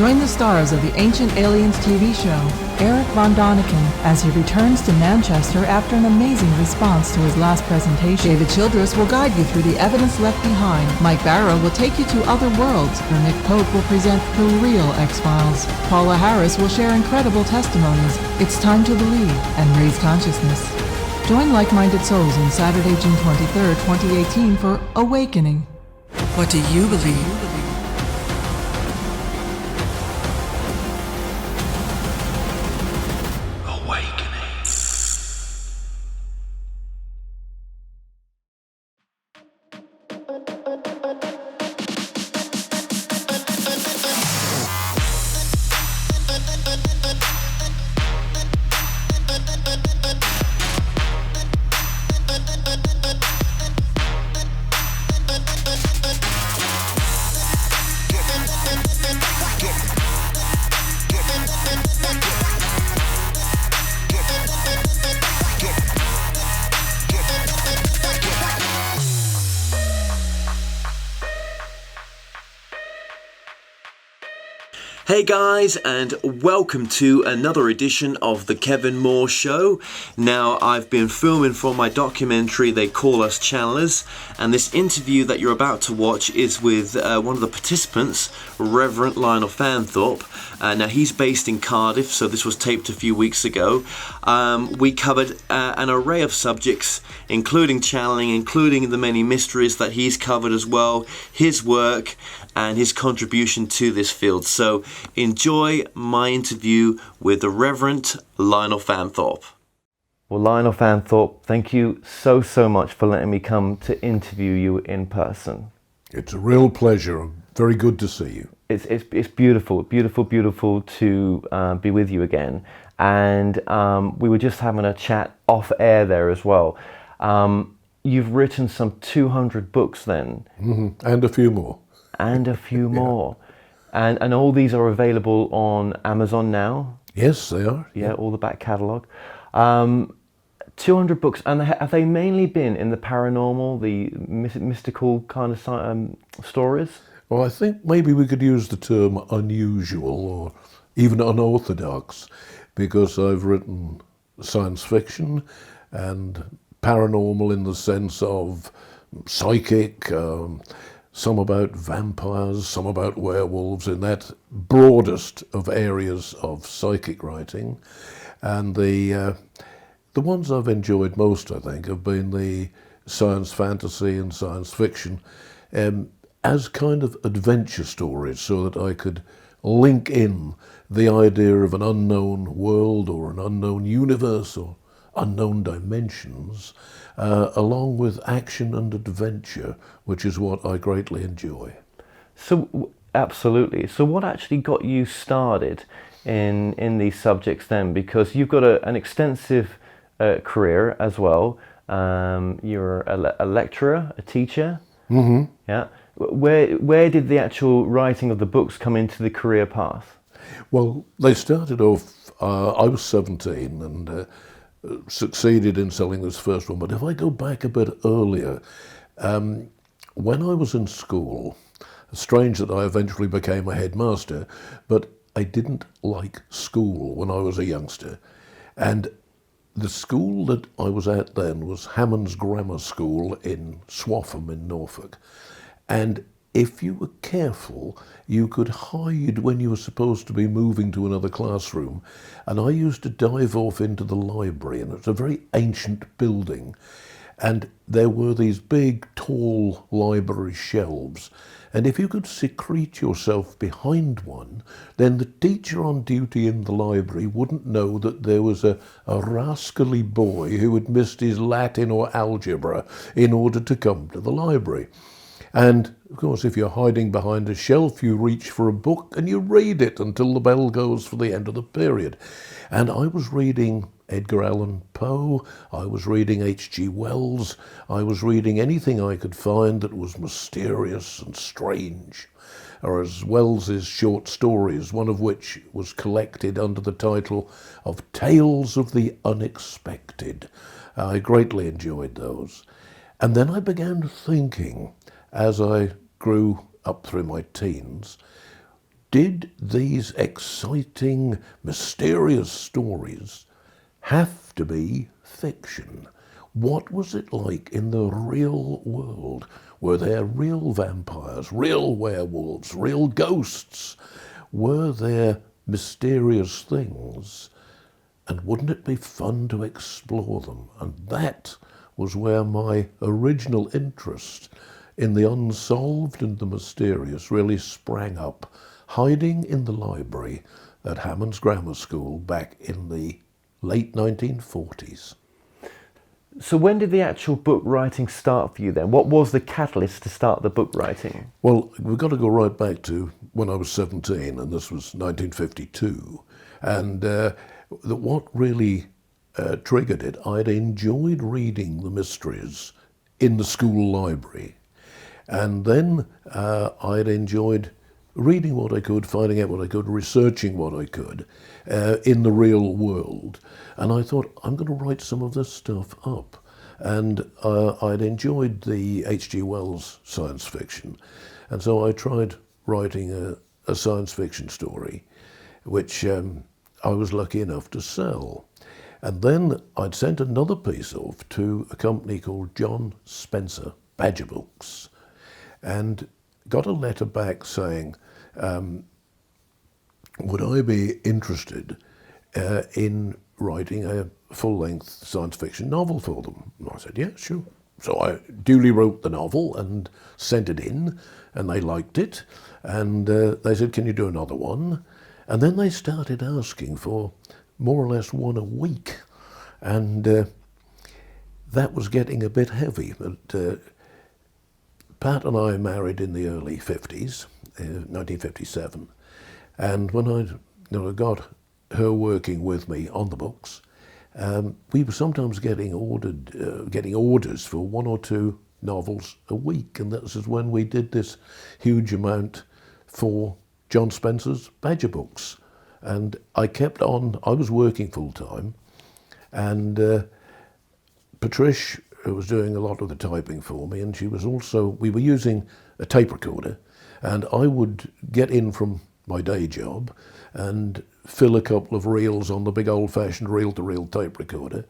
Join the stars of the Ancient Aliens TV show, Eric Von Doniken, as he returns to Manchester after an amazing response to his last presentation. David Childress will guide you through the evidence left behind. Mike Barrow will take you to other worlds, where Nick Pope will present the real X-Files. Paula Harris will share incredible testimonies. It's time to believe and raise consciousness. Join like-minded souls on Saturday, June 23rd, 2018 for Awakening. What do you believe? Hey guys, and welcome to another edition of the Kevin Moore Show. Now, I've been filming for my documentary They Call Us Channelers, and this interview that you're about to watch is with one of the participants, Reverend Lionel Fanthorpe. Now, he's based in Cardiff, so this was taped a few weeks ago. We covered an array of subjects, including channeling, including the many mysteries that he's covered as well, his work, and his contribution to this field. So enjoy my interview with the Reverend Lionel Fanthorpe. Well, Lionel Fanthorpe, thank you so much for letting me come to interview you in person. It's a real pleasure. Very good to see you. It's beautiful to be with you again. And we were just having a chat off air there as well. You've written some 200 books then. Mm-hmm. And a few more. And a few more. And all these are available on Amazon now? Yes, they are. Yeah, all the back catalogue. 200 books, and have they mainly been in the paranormal, the mystical kind of stories? Well, I think maybe we could use the term unusual or even unorthodox, because I've written science fiction and paranormal in the sense of psychic, some about vampires, some about werewolves, in that broadest of areas of psychic writing. And the ones I've enjoyed most, I think, have been the science fantasy and science fiction as kind of adventure stories, so that I could link in the idea of an unknown world or an unknown universe or unknown dimensions, along with action and adventure, which is what I greatly enjoy. So, absolutely. So what actually got you started in these subjects then? Because you've got an extensive career as well. You're a lecturer, a teacher. Mm-hmm. Yeah. Where did the actual writing of the books come into the career path? Well, they started off, I was 17 and succeeded in selling this first one. But if I go back a bit earlier, when I was in school, strange that I eventually became a headmaster, but I didn't like school when I was a youngster. And the school that I was at then was Hammond's Grammar School in Swaffham in Norfolk. And if you were careful, you could hide when you were supposed to be moving to another classroom. And I used to dive off into the library, and it's a very ancient building. And there were these big, tall library shelves. And if you could secrete yourself behind one, then the teacher on duty in the library wouldn't know that there was a rascally boy who had missed his Latin or algebra in order to come to the library. And of course, if you're hiding behind a shelf, you reach for a book and you read it until the bell goes for the end of the period. And I was reading Edgar Allan Poe, I was reading H.G. Wells, I was reading anything I could find that was mysterious and strange, or as Wells's short stories, one of which was collected under the title of Tales of the Unexpected. I greatly enjoyed those. And then I began thinking, as I grew up through my teens, did these exciting, mysterious stories have to be fiction? What was it like in the real world? Were there real vampires, real werewolves, real ghosts? Were there mysterious things? And wouldn't it be fun to explore them? And that was where my original interest in the unsolved and the mysterious really sprang up, hiding in the library at Hammond's Grammar School back in the late 1940s. So when did the actual book writing start for you then? What was the catalyst to start the book writing? Well, we've got to go right back to when I was 17, and this was 1952. And what really triggered it, I'd enjoyed reading the mysteries in the school library. And then I'd enjoyed reading what I could, finding out what I could, researching what I could in the real world. And I thought, I'm going to write some of this stuff up. And I'd enjoyed the H.G. Wells science fiction. And so I tried writing a science fiction story, which I was lucky enough to sell. And then I'd sent another piece off to a company called John Spencer Badger Books, and got a letter back saying, would I be interested in writing a full-length science fiction novel for them? And I said, yeah, sure. So I duly wrote the novel and sent it in, and they liked it. And they said, can you do another one? And then they started asking for more or less one a week. And that was getting a bit heavy. But Pat and I married in the early 50s, 1957. And when I got her working with me on the books, we were sometimes getting orders for one or two novels a week. And that was when we did this huge amount for John Spencer's Badger Books. And I kept on, I was working full time, and Patricia was doing a lot of the typing for me, and she was also, we were using a tape recorder, and I would get in from my day job and fill a couple of reels on the big old-fashioned reel-to-reel tape recorder.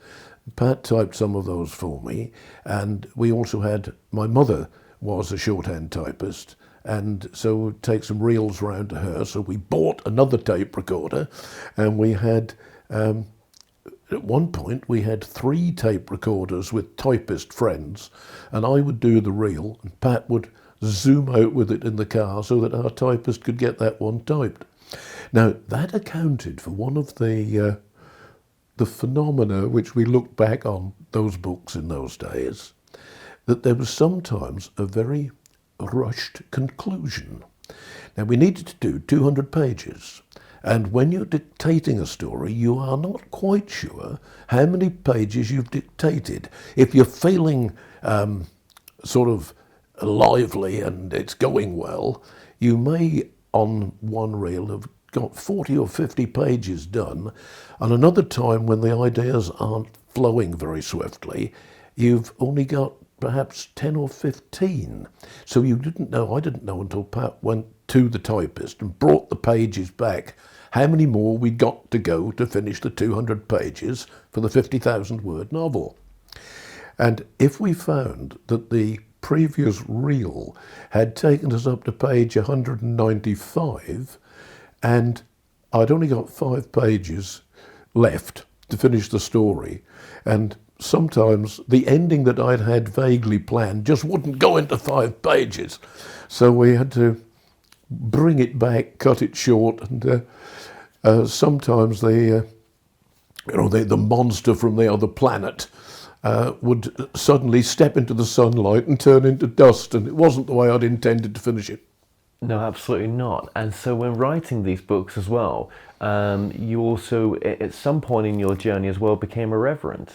Pat typed some of those for me, and we also had, my mother was a shorthand typist, and so we'd take some reels round to her. So we bought another tape recorder, and we had, at one point, we had 3 tape recorders with typist friends, and I would do the reel, and Pat would zoom out with it in the car so that our typist could get that one typed. Now, that accounted for one of the phenomena which we look back on those books in those days, that there was sometimes a very rushed conclusion. Now, we needed to do 200 pages, and when you're dictating a story, you are not quite sure how many pages you've dictated. If you're feeling sort of lively and it's going well, you may, on one reel, have got 40 or 50 pages done, and another time when the ideas aren't flowing very swiftly, you've only got perhaps 10 or 15. So you didn't know, I didn't know until Pat went to the typist and brought the pages back, how many more we'd got to go to finish the 200 pages for the 50,000 word novel. And if we found that the previous reel had taken us up to page 195, and I'd only got 5 pages left to finish the story, and sometimes the ending that I'd had vaguely planned just wouldn't go into 5 pages. So we had to bring it back, cut it short, and sometimes the monster from the other planet would suddenly step into the sunlight and turn into dust, and it wasn't the way I'd intended to finish it. No, absolutely not. And so when writing these books as well, you also, at some point in your journey as well, became irreverent.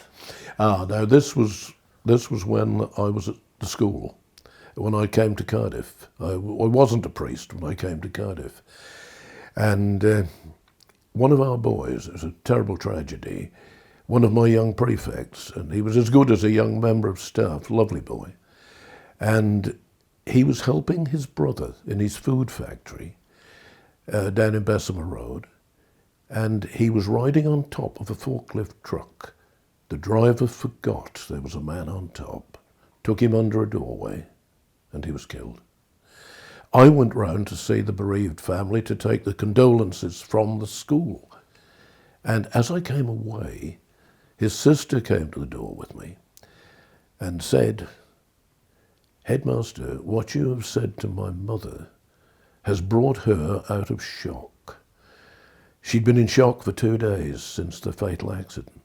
No, this was when I was at the school, when I came to Cardiff. I wasn't a priest when I came to Cardiff. And one of our boys, it was a terrible tragedy, one of my young prefects, and he was as good as a young member of staff, lovely boy. And he was helping his brother in his food factory, down in Bessemer Road, and he was riding on top of a forklift truck. The driver forgot there was a man on top, took him under a doorway, and he was killed. I went round to see the bereaved family to take the condolences from the school. And as I came away, his sister came to the door with me and said, "Headmaster, what you have said to my mother has brought her out of shock." She'd been in shock for 2 days since the fatal accident.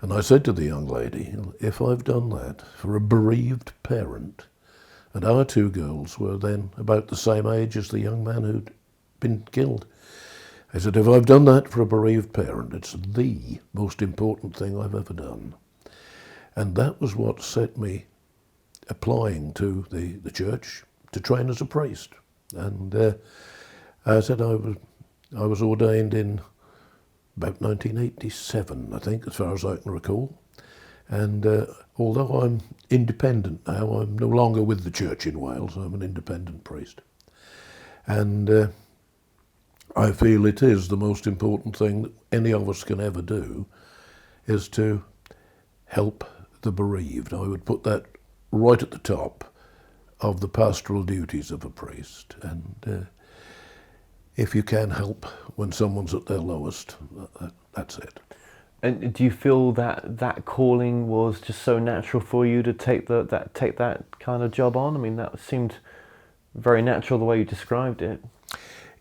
And I said to the young lady, if I've done that for a bereaved parent, and our 2 girls were then about the same age as the young man who'd been killed, I said, if I've done that for a bereaved parent, it's the most important thing I've ever done. And that was what set me applying to the church to train as a priest. And I said I was ordained in about 1987, I think, as far as I can recall. And although I'm independent now, I'm no longer with the church in Wales, I'm an independent priest. And I feel it is the most important thing that any of us can ever do, is to help the bereaved. I would put that right at the top of the pastoral duties of a priest. And if you can help when someone's at their lowest, that's it. And do you feel that that calling was just so natural for you to take that kind of job on? I mean, that seemed very natural the way you described it.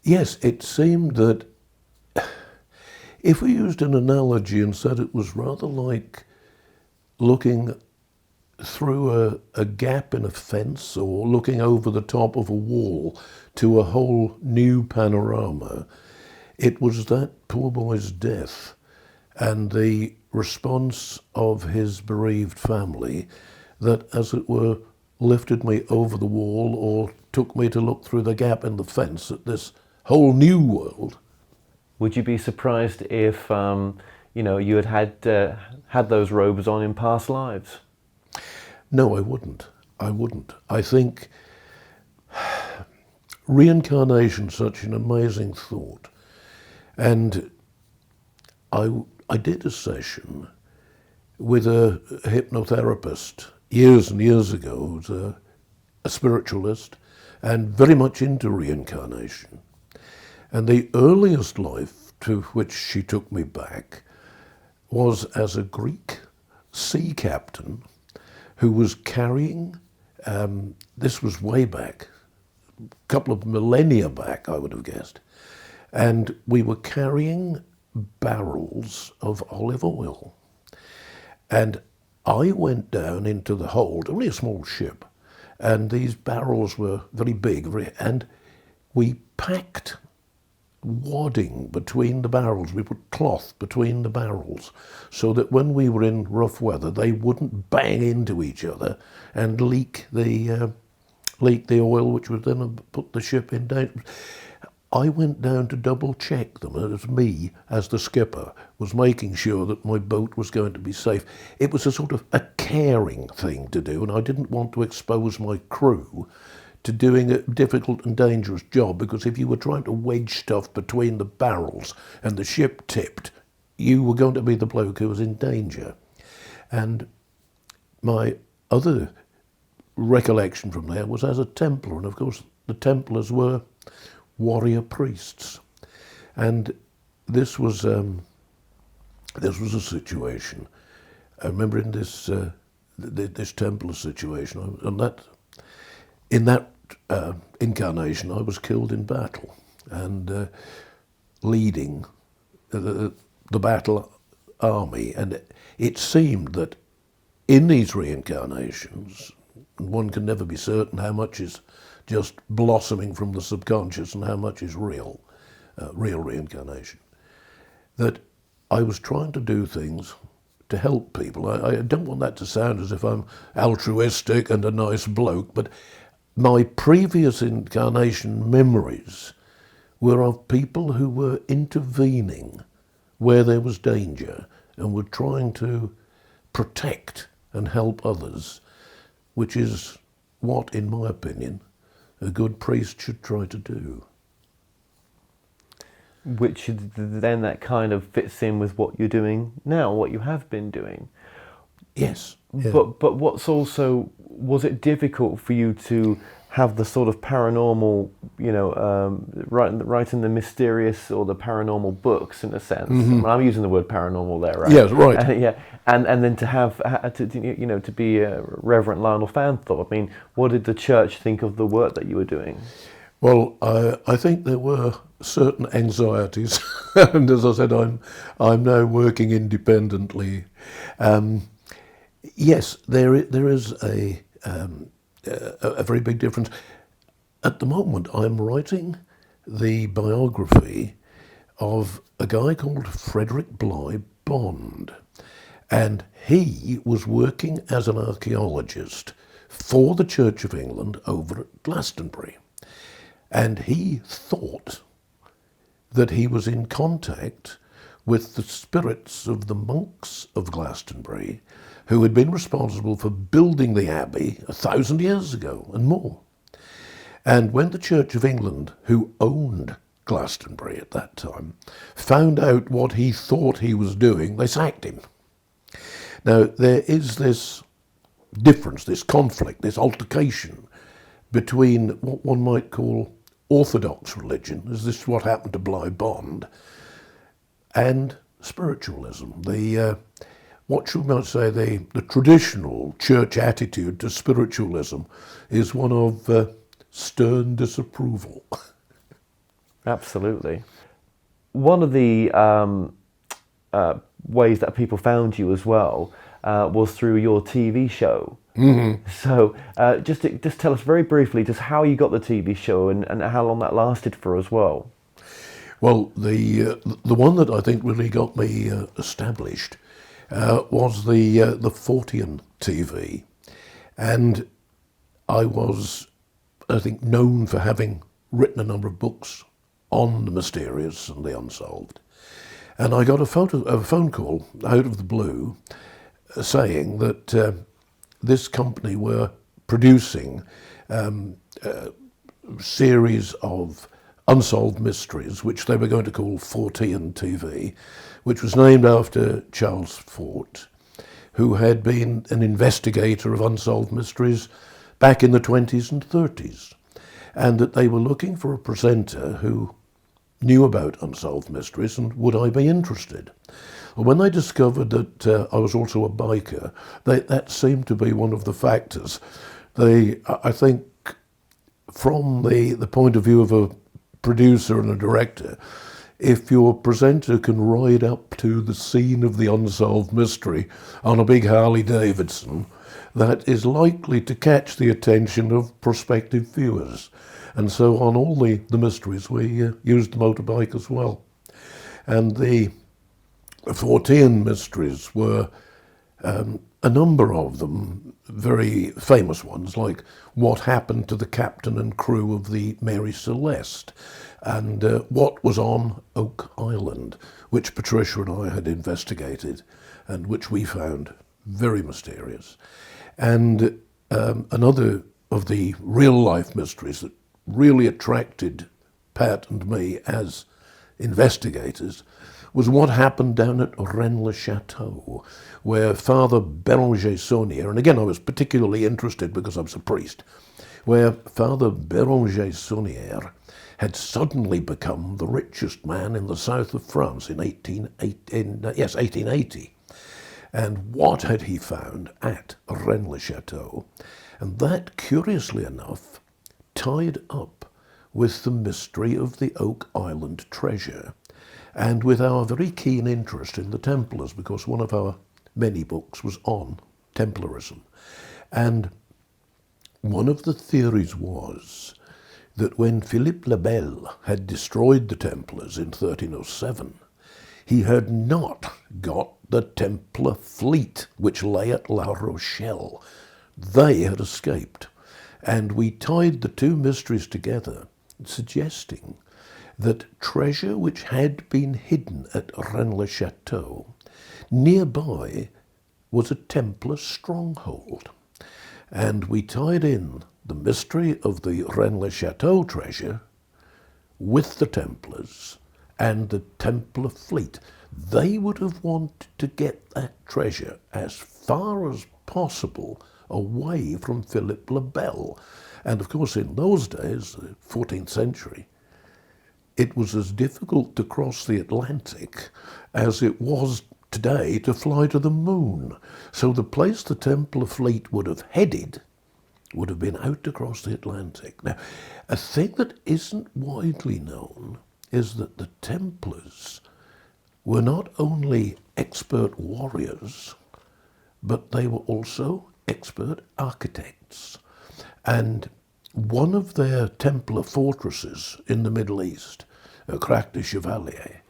Yes, it seemed that if we used an analogy and said it was rather like looking through a gap in a fence or looking over the top of a wall to a whole new panorama, it was that poor boy's death and the response of his bereaved family that, as it were, lifted me over the wall or took me to look through the gap in the fence at this whole new world. Would you be surprised if you had those robes on in past lives? No, I wouldn't. I think reincarnation's such an amazing thought. And I did a session with a hypnotherapist years and years ago, who was a spiritualist and very much into reincarnation. And the earliest life to which she took me back was as a Greek sea captain who was carrying, this was way back, a couple of millennia back, I would have guessed, and we were carrying barrels of olive oil. And I went down into the hold, only a small ship, and these barrels were very big, and we packed wadding between the barrels. We put cloth between the barrels so that when we were in rough weather, they wouldn't bang into each other and leak the oil, which would then put the ship in danger. I went down to double check them. It was me, as the skipper, was making sure that my boat was going to be safe. It was a sort of a caring thing to do, and I didn't want to expose my crew to doing a difficult and dangerous job, because if you were trying to wedge stuff between the barrels and the ship tipped, you were going to be the bloke who was in danger. And my other recollection from there was as a Templar, and of course the Templars were warrior priests. And this was a situation. I remember in this Templar situation, and in that incarnation, I was killed in battle and leading the battle army. And it seemed that in these reincarnations, and one can never be certain how much is just blossoming from the subconscious and how much is real reincarnation, that I was trying to do things to help people. I don't want that to sound as if I'm altruistic and a nice bloke, but my previous incarnation memories were of people who were intervening where there was danger and were trying to protect and help others, which is what, in my opinion, a good priest should try to do. Which then that kind of fits in with what you're doing now, what you have been doing. Yes. Yeah. But what's also, was it difficult for you to have the sort of paranormal, writing the mysterious or the paranormal books in a sense? Mm-hmm. I mean, I'm using the word paranormal there, right? Yes, right. And then to have to be Reverend Lionel Fanthorpe. I mean, what did the church think of the work that you were doing? Well, I think there were certain anxieties, and as I said, I'm now working independently. Yes, there is a very big difference. At the moment, I'm writing the biography of a guy called Frederick Bligh Bond, and he was working as an archaeologist for the Church of England over at Glastonbury. And he thought that he was in contact with the spirits of the monks of Glastonbury, who had been responsible for building the abbey 1,000 years ago and more. And when the Church of England, who owned Glastonbury at that time, found out what he thought he was doing, they sacked him. Now, there is this difference, this conflict, this altercation between what one might call Orthodox religion, is this what happened to Bligh Bond, and spiritualism. What should we say, the traditional church attitude to spiritualism is one of stern disapproval. Absolutely. One of the ways that people found you as well was through your TV show. Mm-hmm. So just tell us very briefly just how you got the TV show and how long that lasted for as well. Well, the one that I think really got me established was the Fortean TV, and I was, I think, known for having written a number of books on the mysterious and the unsolved, and I got a phone call out of the blue saying that this company were producing a series of unsolved mysteries, which they were going to call Fortean TV, which was named after Charles Fort, who had been an investigator of unsolved mysteries back in the 20s and 30s, and that they were looking for a presenter who knew about unsolved mysteries and would I be interested. Well, when they discovered that I was also a biker, that seemed to be one of the factors. I think from the point of view of a producer and a director, if your presenter can ride up to the scene of the unsolved mystery on a big Harley Davidson, that is likely to catch the attention of prospective viewers. And so on all the mysteries, we used the motorbike as well. And the Fortean mysteries were a number of them, very famous ones, like what happened to the captain and crew of the Mary Celeste, and what was on Oak Island, which Patricia and I had investigated, and which we found very mysterious. And another of the real-life mysteries that really attracted Pat and me as investigators was what happened down at Rennes-le-Château, where Father Béranger Saunière, and again I was particularly interested because I was a priest, where Father Béranger Saunière had suddenly become the richest man in the south of France in 1880. And what had he found at Rennes-le-Château? And that, curiously enough, tied up with the mystery of the Oak Island treasure, and with our very keen interest in the Templars, because one of our many books was on Templarism. And one of the theories was that when Philippe le Bel had destroyed the Templars in 1307, he had not got the Templar fleet, which lay at La Rochelle. They had escaped. And we tied the two mysteries together, suggesting that treasure which had been hidden at Rennes-le-Château, nearby was a Templar stronghold. And we tied in the mystery of the Rennes-le-Château treasure with the Templars and the Templar fleet. They would have wanted to get that treasure as far as possible away from Philip le Bel. And of course, in those days, the 14th century, it was as difficult to cross the Atlantic as it was today to fly to the moon. So the place the Templar fleet would have headed would have been out across the Atlantic. Now, a thing that isn't widely known is that the Templars were not only expert warriors, but they were also expert architects. And one of their Templar fortresses in the Middle East, Crac de Chevalier,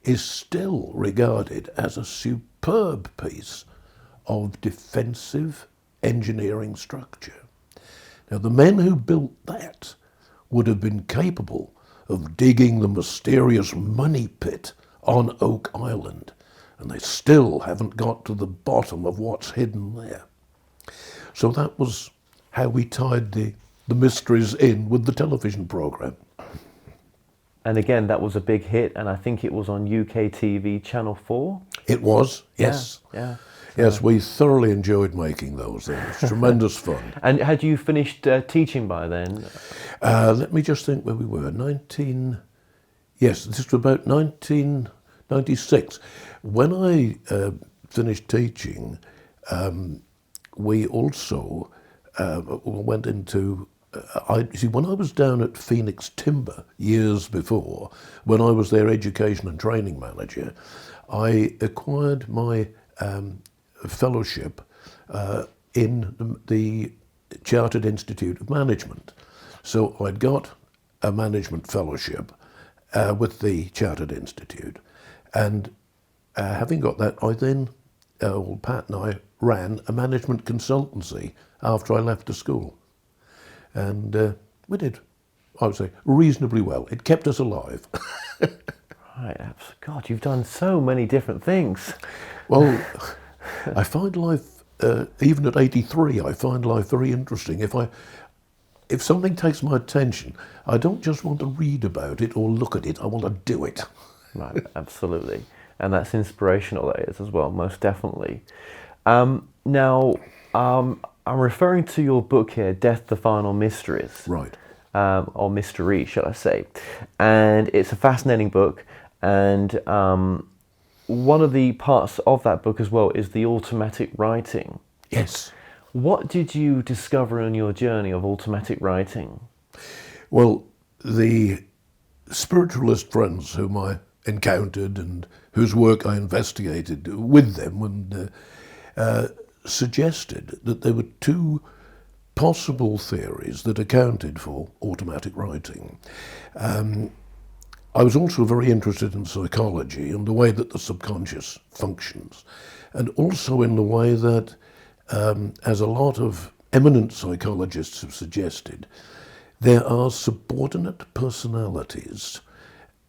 is still regarded as a superb piece of defensive engineering structure. Now, the men who built that would have been capable of digging the mysterious money pit on Oak Island, and they still haven't got to the bottom of what's hidden there. So that was how we tied the mysteries in with the television programme. And again, that was a big hit, and I think it was on UK TV Channel 4. It was, yes. Yeah. Yes, we thoroughly enjoyed making those. It was tremendous fun. And had you finished teaching by then? Let me just think where we were. Yes, this was about 1996. When I finished teaching, we also went into... when I was down at Phoenix Timber years before, when I was their education and training manager, I acquired my fellowship in the Chartered Institute of Management. So I'd got a management fellowship with the Chartered Institute, and having got that, I then, Pat and I ran a management consultancy after I left the school. And we did, I would say, reasonably well. It kept us alive. Right, God, you've done so many different things. Well, I find life, even at 83, I find life very interesting. If something takes my attention, I don't just want to read about it or look at it, I want to do it. Right, absolutely. And that's inspirational, that is, as well, most definitely. Now, I'm referring to your book here, Death, the Final Mysteries. Right. Or mystery, shall I say. And it's a fascinating book. And one of the parts of that book as well is the automatic writing. Yes. What did you discover on your journey of automatic writing? Well, the spiritualist friends whom I encountered and whose work I investigated with them and suggested that there were two possible theories that accounted for automatic writing. I was also very interested in psychology and the way that the subconscious functions, and also in the way that, as a lot of eminent psychologists have suggested, there are subordinate personalities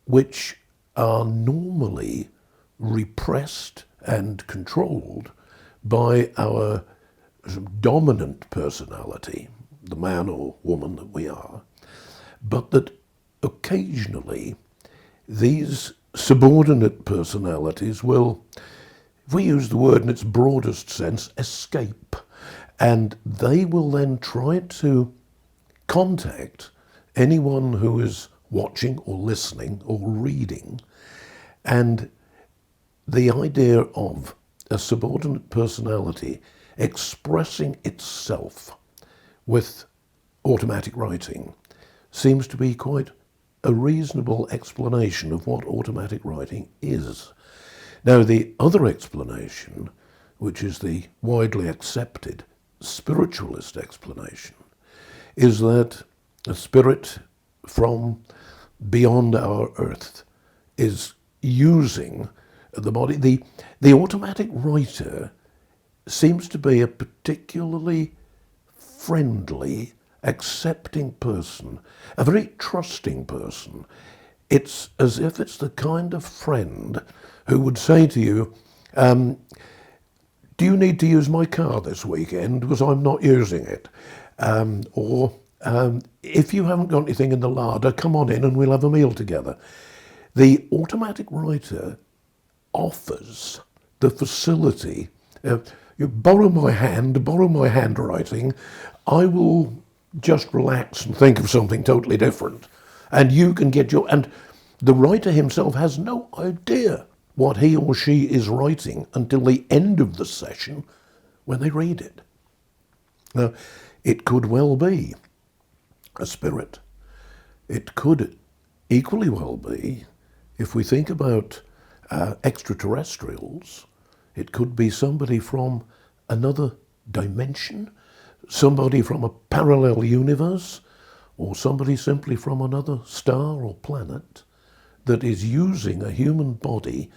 which are normally repressed and controlled by our dominant personality, the man or woman that we are, but that occasionally these subordinate personalities will, if we use the word in its broadest sense, escape, and they will then try to contact anyone who is watching or listening or reading. And the idea of a subordinate personality expressing itself with automatic writing seems to be quite a reasonable explanation of what automatic writing is. Now, the other explanation, which is the widely accepted spiritualist explanation, is that a spirit from beyond our earth is using the body. The automatic writer seems to be a particularly friendly, accepting person, a very trusting person. It's as if it's the kind of friend who would say to you, do you need to use my car this weekend because I'm not using it? Or if you haven't got anything in the larder, come on in and we'll have a meal together. The automatic writer offers the facility. You borrow my hand, borrow my handwriting, I will just relax and think of something totally different. And you can get your... And the writer himself has no idea what he or she is writing until the end of the session when they read it. Now, it could well be a spirit. It could equally well be, if we think about extraterrestrials, it could be somebody from another dimension, somebody from a parallel universe, or somebody simply from another star or planet that is using a human body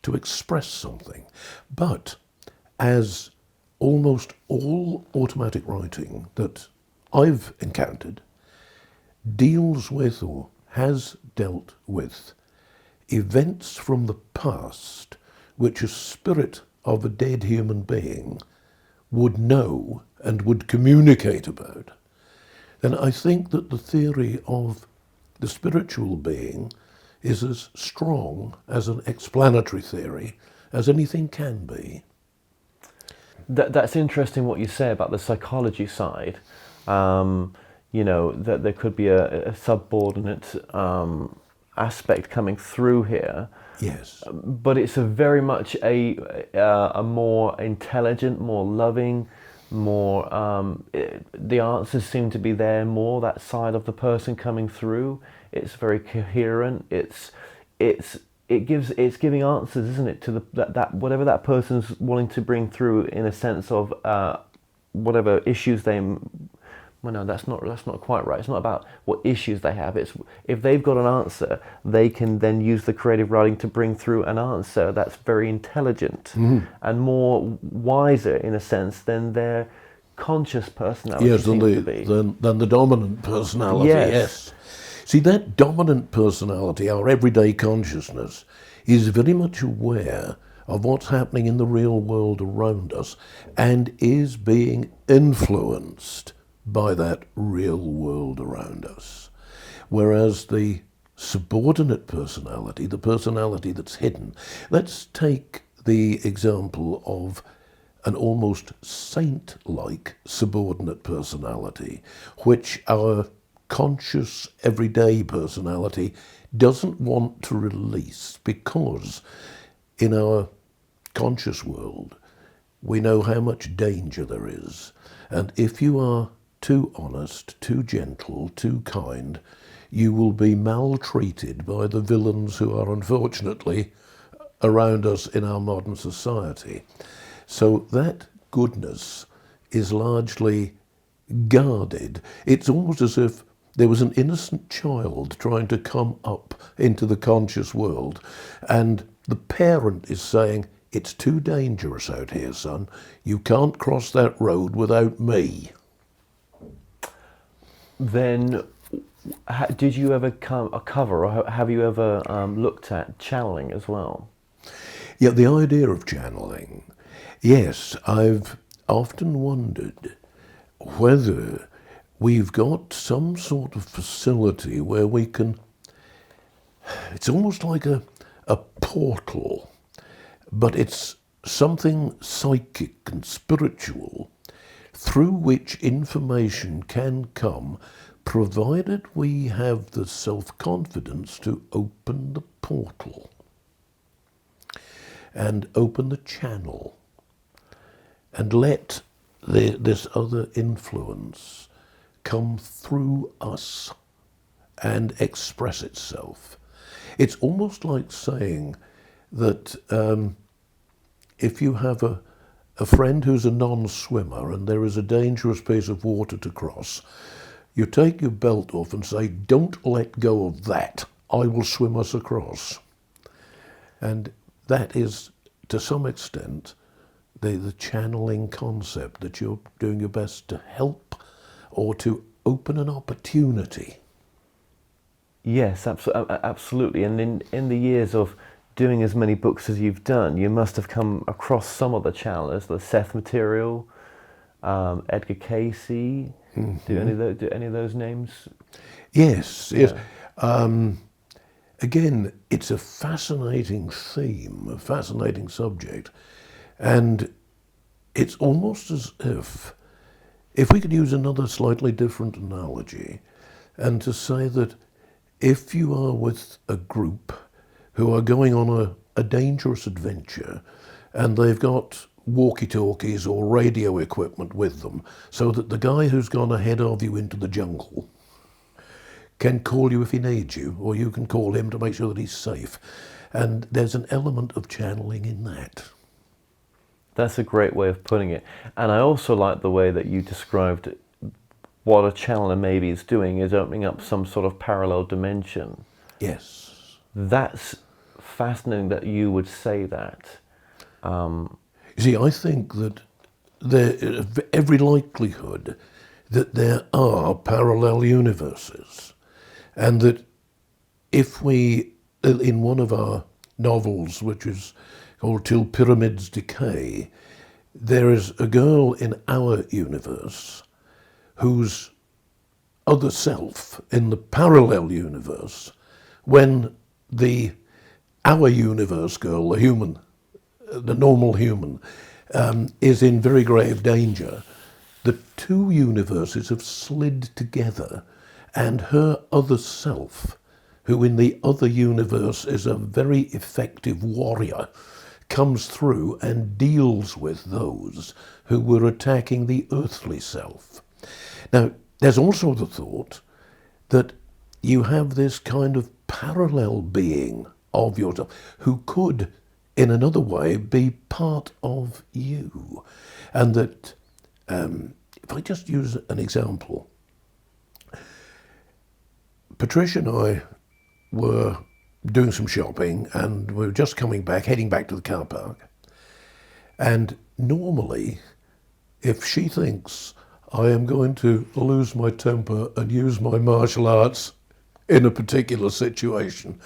to express something. But as almost all automatic writing that I've encountered deals with or has dealt with events from the past which a spirit of a dead human being would know and would communicate about, then I think that the theory of the spiritual being is as strong as an explanatory theory as anything can be. That's interesting what you say about the psychology side. You know, that there could be a subordinate aspect coming through here. Yes. But it's a very much a more intelligent, more loving, more the answers seem to be there more, that side of the person coming through. It's very coherent. It's giving answers, isn't it, to that whatever that person's wanting to bring through, in a sense of whatever issues they... Well, no, that's not quite right. It's not about what issues they have. It's if they've got an answer, they can then use the creative writing to bring through an answer that's very intelligent and more wiser, in a sense, than their conscious personality. Yes, seems to be. than the dominant personality. Yes. See, that dominant personality, our everyday consciousness, is very much aware of what's happening in the real world around us and is being influenced by that real world around us. Whereas the subordinate personality, the personality that's hidden, let's take the example of an almost saint-like subordinate personality, which our conscious everyday personality doesn't want to release, because in our conscious world we know how much danger there is, and if you are too honest, too gentle, too kind, you will be maltreated by the villains who are unfortunately around us in our modern society. So that goodness is largely guarded. It's almost as if there was an innocent child trying to come up into the conscious world, and the parent is saying, "It's too dangerous out here, son. You can't cross that road without me." Then, did you ever cover, or have you ever looked at channeling as well? Yeah, the idea of channeling. Yes, I've often wondered whether we've got some sort of facility where we can... It's almost like a portal, but it's something psychic and spiritual through which information can come, provided we have the self-confidence to open the portal and open the channel and let this other influence come through us and express itself. It's almost like saying that if you have a friend who's a non-swimmer and there is a dangerous piece of water to cross, you take your belt off and say, "Don't let go of that, I will swim us across." And that is, to some extent, the channeling concept, that you're doing your best to help or to open an opportunity. Yes, absolutely. And in the years of doing as many books as you've done, you must have come across some of the channelers, the Seth material, Edgar Casey. Do any of those names? Yes, yes. again, it's a fascinating theme, a fascinating subject, and it's almost as if we could use another slightly different analogy, and to say that if you are with a group who are going on a dangerous adventure, and they've got walkie-talkies or radio equipment with them, so that the guy who's gone ahead of you into the jungle can call you if he needs you, or you can call him to make sure that he's safe. And there's an element of channeling in that. That's a great way of putting it. And I also like the way that you described what a channeler maybe is doing is opening up some sort of parallel dimension. Yes. That's fascinating that you would say that. You see, I think that there is every likelihood that there are parallel universes, and that if we, in one of our novels, which is called Till Pyramids Decay, there is a girl in our universe whose other self in the parallel universe, when our universe girl, the human, the normal human, is in very grave danger, the two universes have slid together, and her other self, who in the other universe is a very effective warrior, comes through and deals with those who were attacking the earthly self. Now, there's also the thought that you have this kind of parallel being of yourself who could, in another way, be part of you. And that, if I just use an example, Patricia and I were doing some shopping, and we were just coming back, heading back to the car park. And normally, if she thinks I am going to lose my temper and use my martial arts in a particular situation,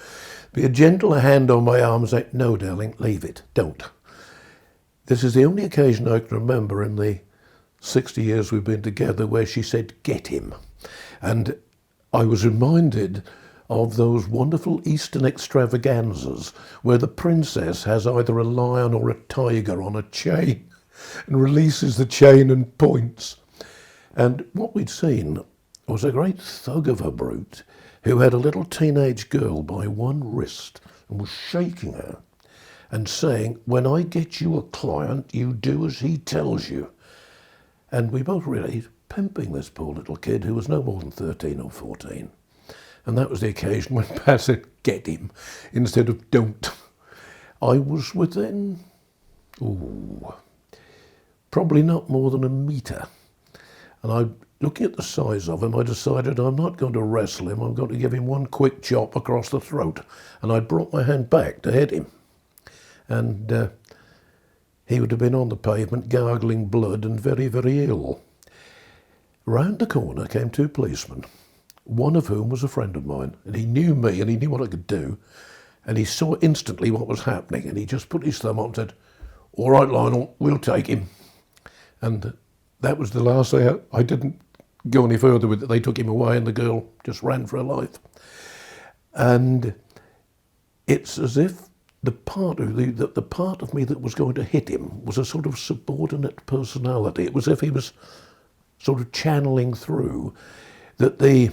be a gentle hand on my arm and say, "No, darling, leave it, don't." This is the only occasion I can remember in the 60 years we've been together where she said, "Get him." And I was reminded of those wonderful Eastern extravaganzas where the princess has either a lion or a tiger on a chain and releases the chain and points. And what we'd seen was a great thug of a brute who had a little teenage girl by one wrist and was shaking her and saying, "When I get you a client, you do as he tells you." And we both really pimping this poor little kid who was no more than 13 or 14. And that was the occasion when Pat said, "Get him," instead of "don't." I was within, probably not more than a metre. And looking at the size of him, I decided I'm not going to wrestle him, I'm going to give him one quick chop across the throat. And I brought my hand back to hit him. And he would have been on the pavement, gargling blood and very, very ill. Round the corner came two policemen, one of whom was a friend of mine, and he knew me and he knew what I could do, and he saw instantly what was happening, and he just put his thumb on and said, "All right, Lionel, we'll take him." And that was the last I didn't go any further with it. They took him away and the girl just ran for her life. And it's as if the part of me that was going to hit him was a sort of subordinate personality. It was as if he was sort of channeling through that the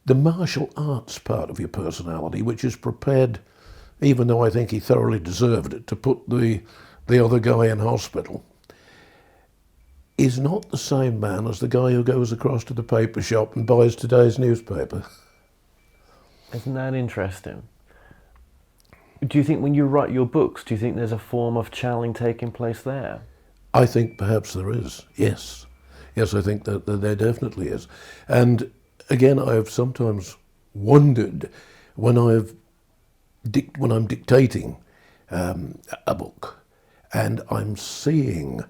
martial arts part of your personality, which is prepared, even though I think he thoroughly deserved it, to put the other guy in hospital, is not the same man as the guy who goes across to the paper shop and buys today's newspaper. Isn't that interesting? Do you think when you write your books, do you think there's a form of channeling taking place there? I think perhaps there is, yes. Yes, I think that there definitely is. And again, I've sometimes wondered when I'm dictating a book and I'm seeing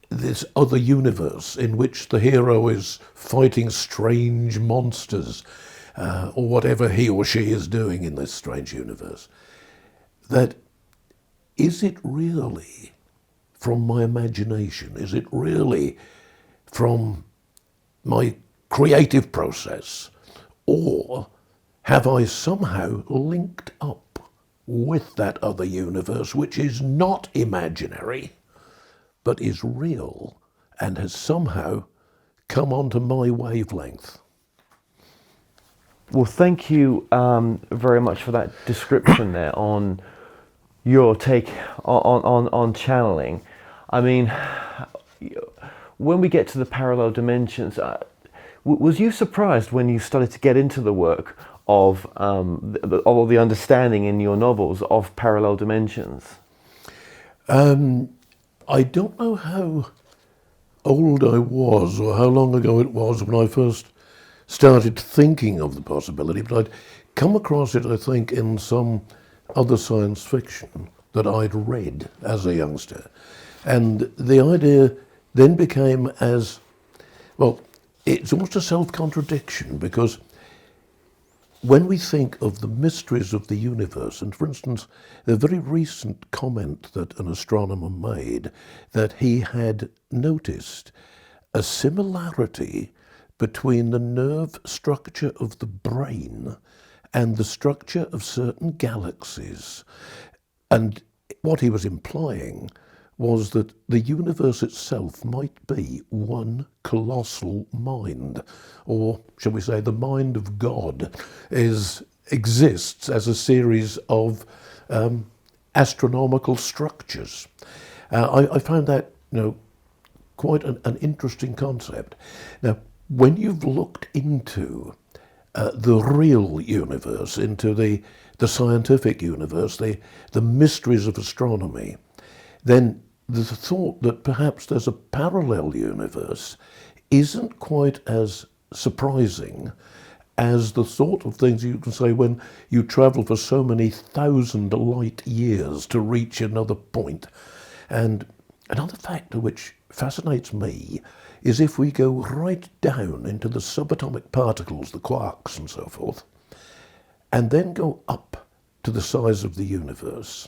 this other universe in which the hero is fighting strange monsters or whatever he or she is doing in this strange universe, that is it really from my imagination? Is it really from my creative process? Or have I somehow linked up with that other universe, which is not imaginary, but is real and has somehow come onto my wavelength? Well, thank you very much for that description there on your take on channeling. I mean, when we get to the parallel dimensions, was you surprised when you started to get into the work of all the understanding in your novels of parallel dimensions? I don't know how old I was or how long ago it was when I first started thinking of the possibility, but I'd come across it, I think, in some other science fiction that I'd read as a youngster. And the idea then became as, well, it's almost a self-contradiction, because when we think of the mysteries of the universe, and for instance, the very recent comment that an astronomer made, that he had noticed a similarity between the nerve structure of the brain and the structure of certain galaxies. And what he was implying was that the universe itself might be one colossal mind, or shall we say the mind of God exists as a series of astronomical structures. I found that, quite an interesting concept. Now, when you've looked into the real universe, into the scientific universe, the mysteries of astronomy, then the thought that perhaps there's a parallel universe isn't quite as surprising as the sort of things you can say when you travel for so many thousand light years to reach another point. And another factor which fascinates me is if we go right down into the subatomic particles, the quarks and so forth, and then go up to the size of the universe,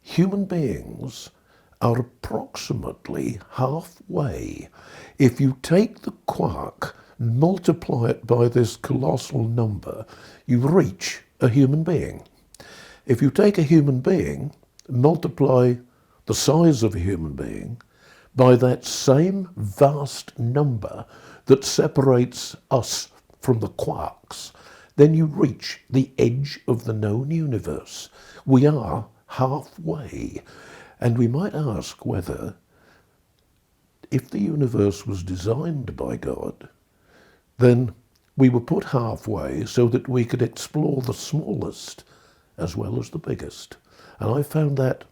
human beings are approximately halfway. If you take the quark, multiply it by this colossal number, you reach a human being. If you take a human being, multiply the size of a human being by that same vast number that separates us from the quarks, then you reach the edge of the known universe. We are halfway. And we might ask whether, if the universe was designed by God, then we were put halfway so that we could explore the smallest as well as the biggest. And I found that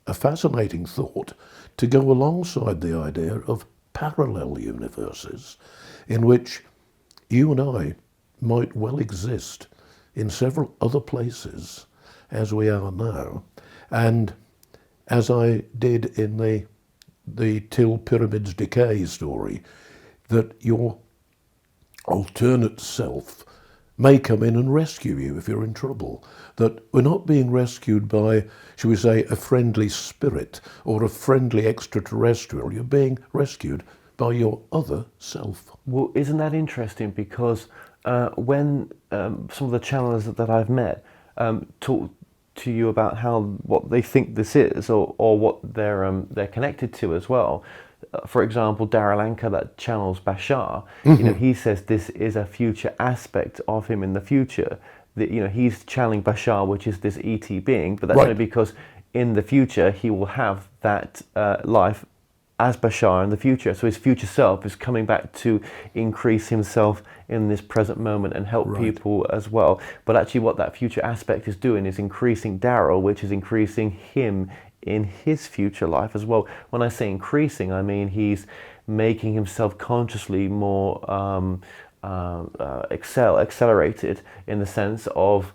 a fascinating thought to go alongside the idea of parallel universes in which you and I might well exist in several other places as we are now. And as I did in the Till Pyramids Decay story, that your alternate self may come in and rescue you if you're in trouble. That we're not being rescued by, shall we say, a friendly spirit or a friendly extraterrestrial. You're being rescued by your other self. Well, isn't that interesting? Because when some of the channelers that I've met talk to you about what they think this is, or what they're connected to as well. For example, Darryl Anka, that channels Bashar, he says this is a future aspect of him in the future. That he's channeling Bashar, which is this ET being, but that's only because in the future he will have that life as Bashar in the future. So his future self is coming back to increase himself in this present moment and help people as well. But actually what that future aspect is doing is increasing Darryl, which is increasing him in his future life as well. When I say increasing, I mean he's making himself consciously more accelerated in the sense of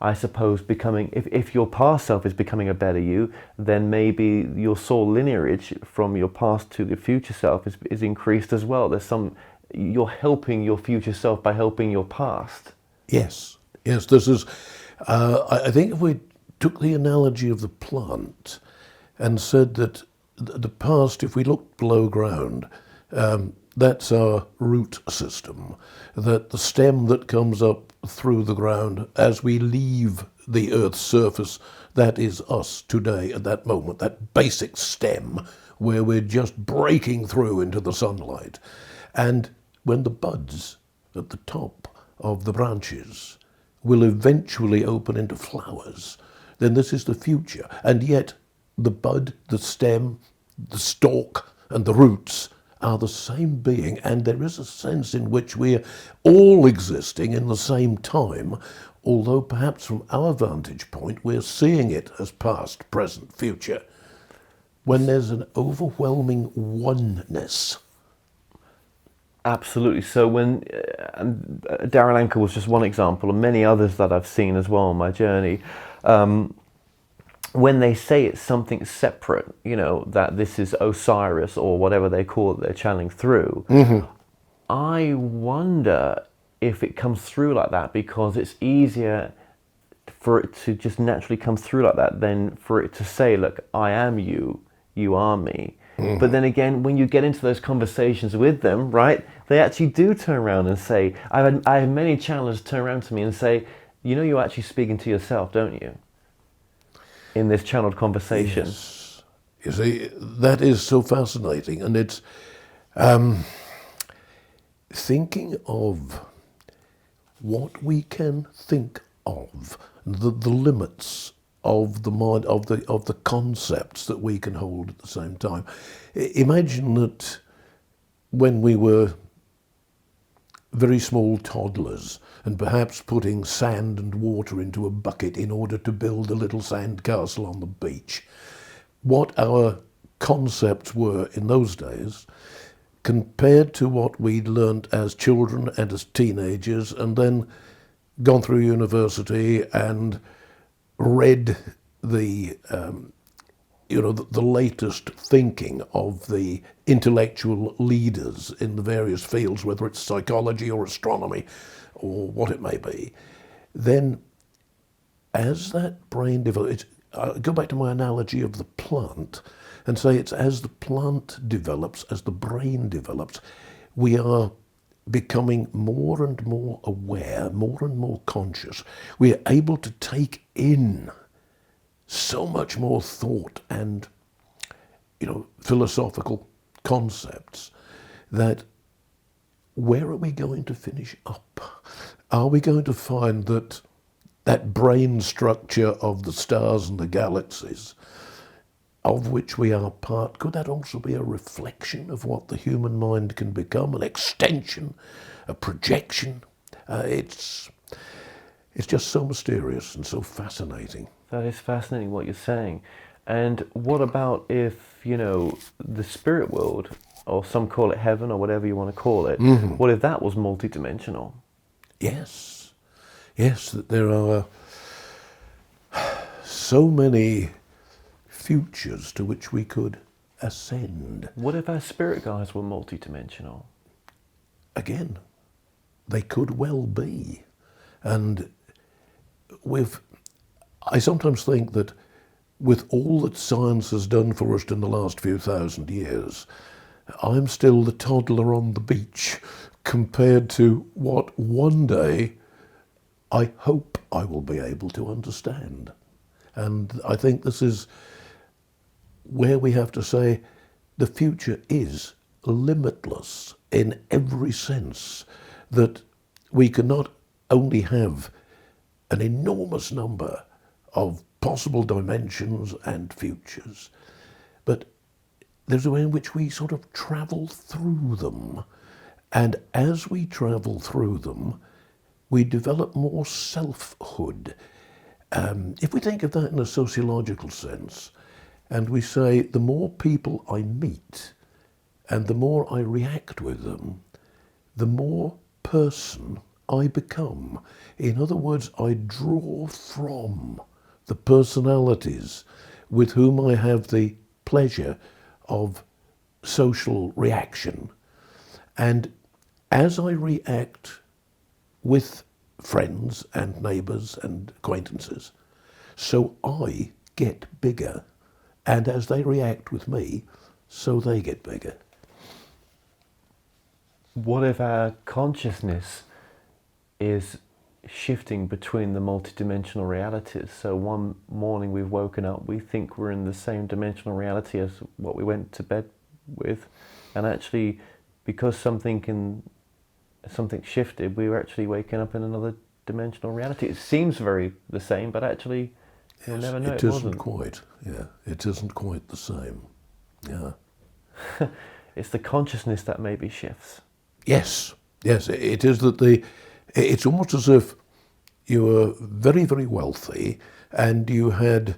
I suppose becoming, if your past self is becoming a better you, then maybe your soul lineage from your past to the future self is increased as well. You're helping your future self by helping your past. Yes, this is, I think if we took the analogy of the plant and said that the past, if we looked below ground, that's our root system, that the stem that comes up through the ground as we leave the Earth's surface, that is us today at that moment, that basic stem where we're just breaking through into the sunlight. And when the buds at the top of the branches will eventually open into flowers, then this is the future. And yet the bud, the stem, the stalk and the roots are the same being, and there is a sense in which we're all existing in the same time, although perhaps from our vantage point we're seeing it as past, present, future, when there's an overwhelming oneness. Absolutely. So when Darryl Anker was just one example, and many others that I've seen as well on my journey. When they say it's something separate, you know, that this is Osiris or whatever they call it, they're channeling through. I wonder if it comes through like that because it's easier for it to just naturally come through like that than for it to say, look, I am you, you are me. But then again, when you get into those conversations with them, right, they actually do turn around and say, I have many channelers turn around to me and say, you know, you're actually speaking to yourself, don't you? In this channeled conversation. Yes. You see, that is so fascinating. And it's thinking of what we can think of, the limits of the mind, of the concepts that we can hold at the same time. Imagine that when we were very small toddlers and perhaps putting sand and water into a bucket in order to build a little sand castle on the beach, what our concepts were in those days compared to what we'd learnt as children and as teenagers, and then gone through university and read the the latest thinking of the intellectual leaders in the various fields, whether it's psychology or astronomy or what it may be, then as that brain develops, go back to my analogy of the plant and say it's as the plant develops, as the brain develops, we are becoming more and more aware, more and more conscious. We are able to take in so much more thought and, philosophical concepts that where are we going to finish up? Are we going to find that that brain structure of the stars and the galaxies of which we are part, could that also be a reflection of what the human mind can become, an extension, a projection? It's just so mysterious and so fascinating. That is fascinating what you're saying. And what about if, the spirit world, or some call it heaven or whatever you want to call it, what if that was multidimensional? Yes, that there are so many futures to which we could ascend. What if our spirit guides were multidimensional? Again, they could well be. And I sometimes think that with all that science has done for us in the last few thousand years, I'm still the toddler on the beach compared to what one day I hope I will be able to understand. And I think this is where we have to say the future is limitless in every sense, that we can not only have an enormous number of possible dimensions and futures, but there's a way in which we sort of travel through them. And as we travel through them, we develop more selfhood. If we think of that in a sociological sense, and we say the more people I meet and the more I react with them, the more person I become. In other words, I draw from the personalities with whom I have the pleasure of social reaction. And as I react with friends and neighbours and acquaintances, so I get bigger. And as they react with me, so they get bigger. what if our consciousness is shifting between the multidimensional realities? So one morning we've woken up, we think we're in the same dimensional reality as what we went to bed with, and actually, because something shifted, we were actually waking up in another dimensional reality. It seems very the same, but actually, you'll never know. It isn't quite. Yeah, it isn't quite the same. Yeah. It's the consciousness that maybe shifts. Yes, yes, it is that it's almost as if you were very, very wealthy and you had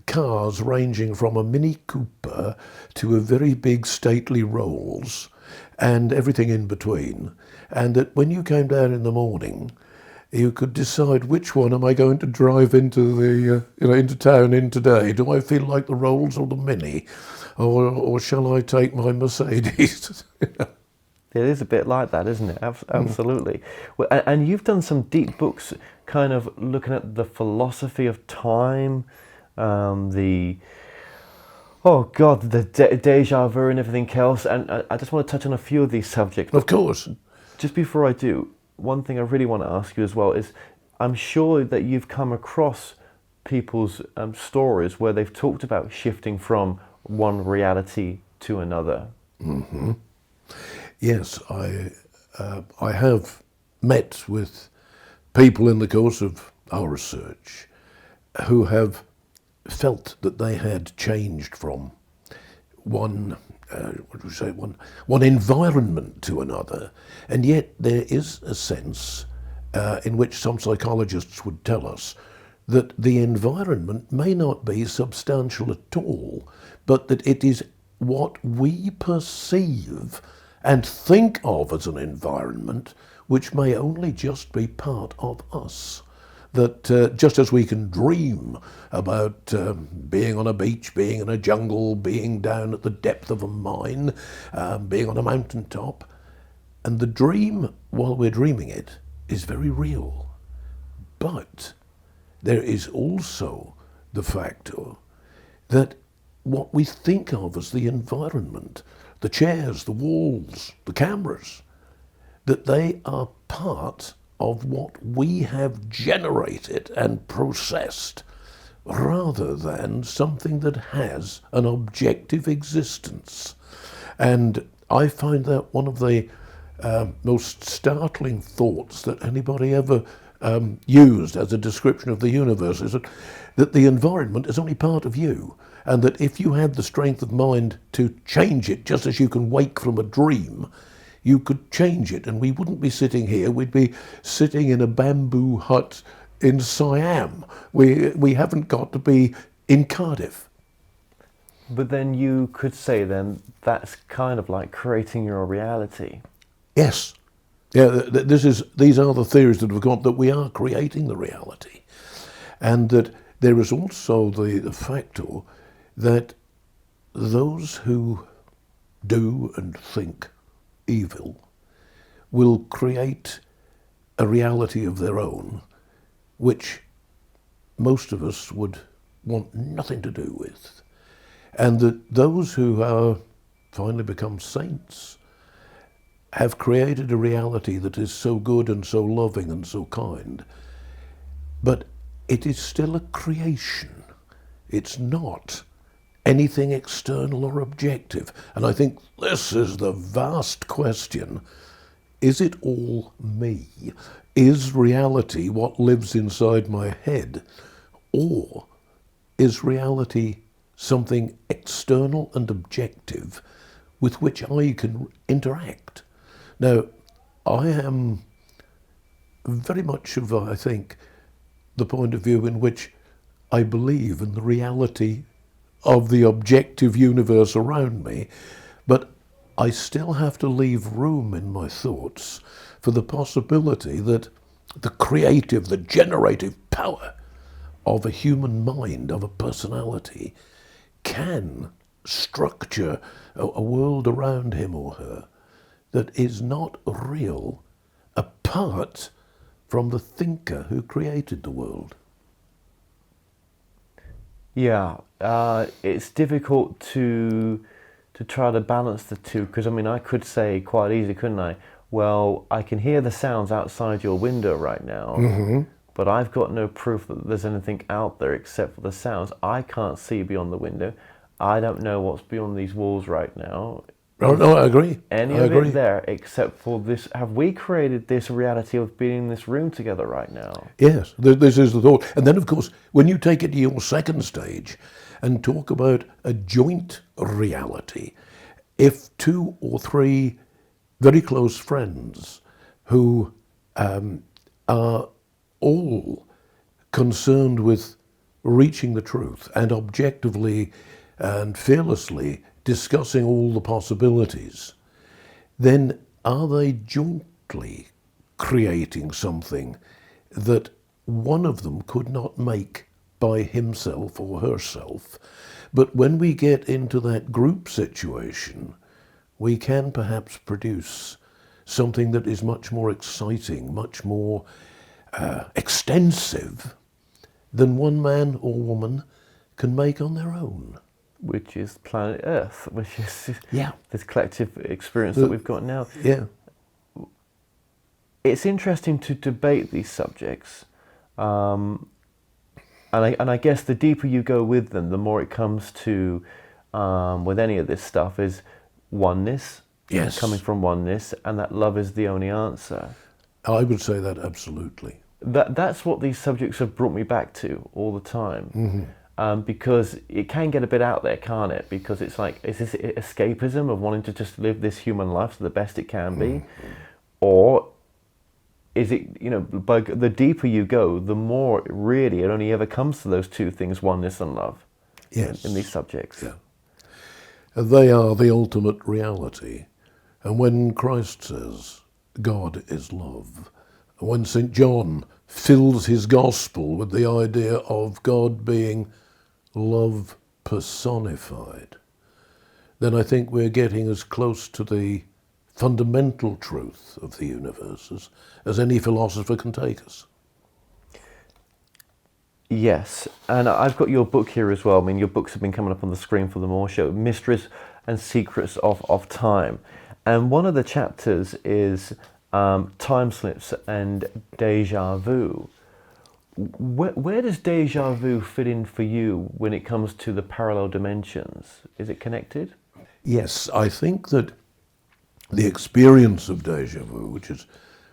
cars ranging from a Mini Cooper to a very big stately Rolls and everything in between. And that when you came down in the morning, you could decide which one am I going to drive into the into town in today. Do I feel like the Rolls or the Mini, or shall I take my Mercedes? It is a bit like that, isn't it? Absolutely. Well, and you've done some deep books, kind of looking at the philosophy of time, the deja vu and everything else. And I just want to touch on a few of these subjects. Of course. Just before I do, one thing I really want to ask you as well is, I'm sure that you've come across people's stories where they've talked about shifting from one reality to another. Mm-hmm. Yes, I have met with people in the course of our research who have felt that they had changed from one environment to another, and yet there is a sense in which some psychologists would tell us that the environment may not be substantial at all, but that it is what we perceive and think of as an environment which may only just be part of us. That just as we can dream about being on a beach, being in a jungle, being down at the depth of a mine, being on a mountaintop, and the dream, while we're dreaming it, is very real. But there is also the factor that what we think of as the environment, the chairs, the walls, the cameras, that they are part of what we have generated and processed, rather than something that has an objective existence. And I find that one of the most startling thoughts that anybody ever used as a description of the universe is that the environment is only part of you, and that if you had the strength of mind to change it, just as you can wake from a dream, you could change it, and we wouldn't be sitting here. We'd be sitting in a bamboo hut in Siam. We haven't got to be in Cardiff. But then you could say then that's kind of like creating your reality. Yes. Yeah, these are the theories that have got, that we are creating the reality. And that there is also the factor that those who do and think evil will create a reality of their own, which most of us would want nothing to do with. And that those who finally become saints have created a reality that is so good and so loving and so kind, but it is still a creation. It's not anything external or objective. And I think this is the vast question. Is it all me? Is reality what lives inside my head? Or is reality something external and objective with which I can interact? Now, I am very much of, I think, the point of view in which I believe in the reality of the objective universe around me, but I still have to leave room in my thoughts for the possibility that the creative, the generative power of a human mind, of a personality, can structure a world around him or her that is not real apart from the thinker who created the world. Yeah, it's difficult to to try to balance the two, because I mean, I could say quite easily, couldn't I? Well, I can hear the sounds outside your window right now, but I've got no proof that there's anything out there except for the sounds. I can't see beyond the window. I don't know what's beyond these walls right now. Oh, no, I agree. Any of it there except for this? Have we created this reality of being in this room together right now? Yes, this is the thought. And then, of course, when you take it to your second stage and talk about a joint reality, if 2 or 3 very close friends who are all concerned with reaching the truth and objectively and fearlessly discussing all the possibilities, then are they jointly creating something that one of them could not make by himself or herself? But when we get into that group situation, we can perhaps produce something that is much more exciting, much more extensive than one man or woman can make on their own. Which is planet Earth, which is Yeah. this collective experience that we've got now. Yeah. It's interesting to debate these subjects, and I guess the deeper you go with them, the more it comes to, with any of this stuff, is oneness. Yes. Coming from oneness, and that love is the only answer. I would say that absolutely. That's what these subjects have brought me back to all the time. Because it can get a bit out there, can't it? Because it's like, is this escapism of wanting to just live this human life to the best it can be? Or is it, you know, by the deeper you go, the more really it only ever comes to those two things, oneness and love. Yes. In these subjects. Yeah. They are the ultimate reality. And when Christ says, God is love, and when St. John fills his gospel with the idea of God being love personified, then I think we're getting as close to the fundamental truth of the universe as any philosopher can take us. Yes, and I've got your book here as well. I mean, your books have been coming up on the screen for the More Show, Mysteries and Secrets of Time. And one of the chapters is time slips and deja vu. Where does deja vu fit in for you when it comes to the parallel dimensions? Is it connected? Yes, I think that the experience of deja vu, which is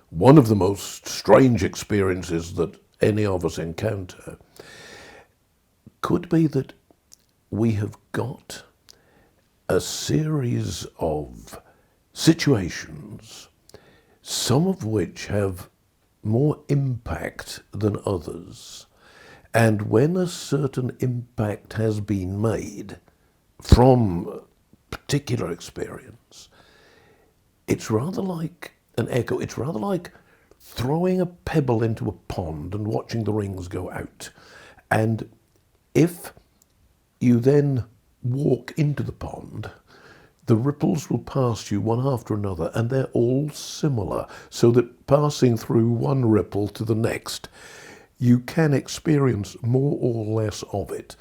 one of the most strange experiences that any of us encounter, could be that we have got a series of situations, some of which have more impact than others. And when a certain impact has been made from a particular experience, it's rather like an echo. It's rather like throwing a pebble into a pond and watching the rings go out. And if you then walk into the pond, the ripples will pass you one after another, and they're all similar, so that passing through one ripple to the next, you can experience more or less of it.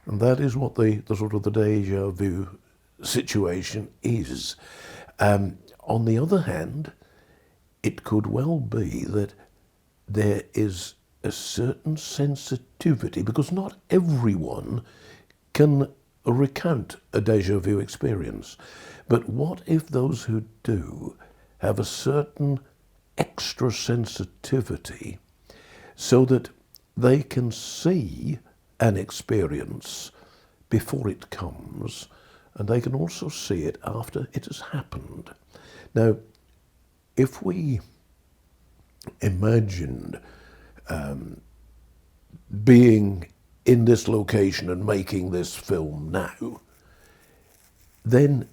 And that is what the sort of the deja vu situation is. On the other hand, it could well be that there is a certain sensitivity, because not everyone can recount a deja vu experience. But what if those who do have a certain extra sensitivity so that they can see an experience before it comes, and they can also see it after it has happened? Now, if we imagined being in this location and making this film now, then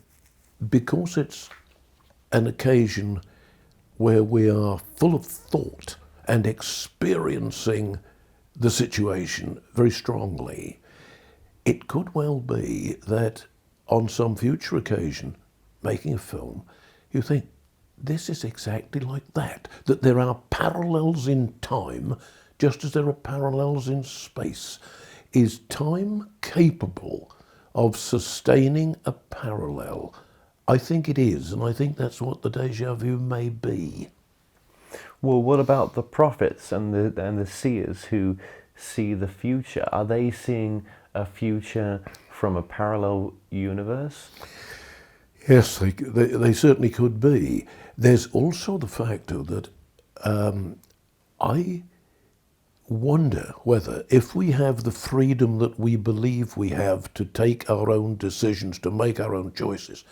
because it's an occasion where we are full of thought and experiencing the situation very strongly, it could well be that on some future occasion, making a film, you think, this is exactly like that there are parallels in time just as there are parallels in space. Is time capable of sustaining a parallel? I think it is, and I think that's what the déjà vu may be. Well, what about the prophets and the seers who see the future? Are they seeing a future from a parallel universe? Yes, they certainly could be. There's also the factor that I wonder whether, if we have the freedom that we believe we have to take our own decisions, to make our own choices,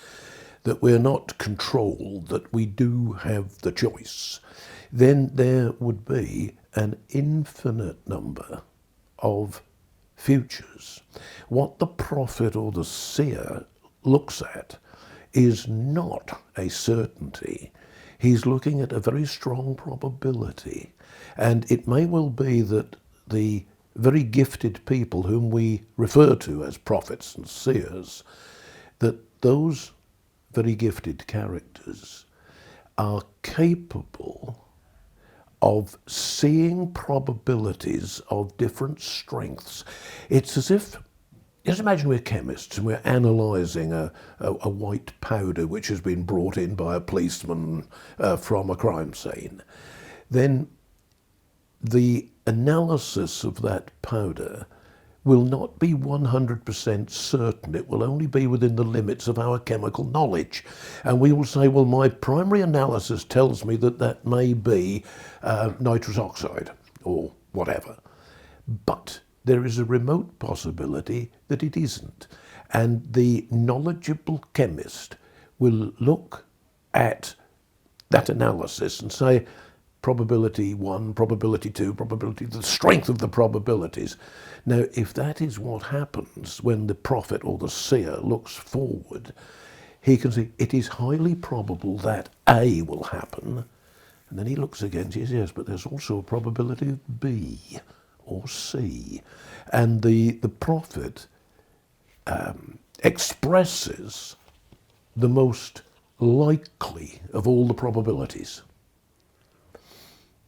that we're not controlled, that we do have the choice, then there would be an infinite number of futures. What the prophet or the seer looks at is not a certainty. He's looking at a very strong probability. And it may well be that the very gifted people whom we refer to as prophets and seers, that those very gifted characters are capable of seeing probabilities of different strengths. It's as if, just imagine we're chemists and we're analysing a white powder which has been brought in by a policeman from a crime scene. Then the analysis of that powder will not be 100% certain. It will only be within the limits of our chemical knowledge. And we will say, well, my primary analysis tells me that that may be nitrous oxide or whatever. But there is a remote possibility that it isn't. And the knowledgeable chemist will look at that analysis and say, probability 1, probability 2, probability, the strength of the probabilities. Now, if that is what happens when the prophet or the seer looks forward, he can say, it is highly probable that A will happen. And then he looks again and says, yes, but there's also a probability of B or C. And the prophet expresses the most likely of all the probabilities.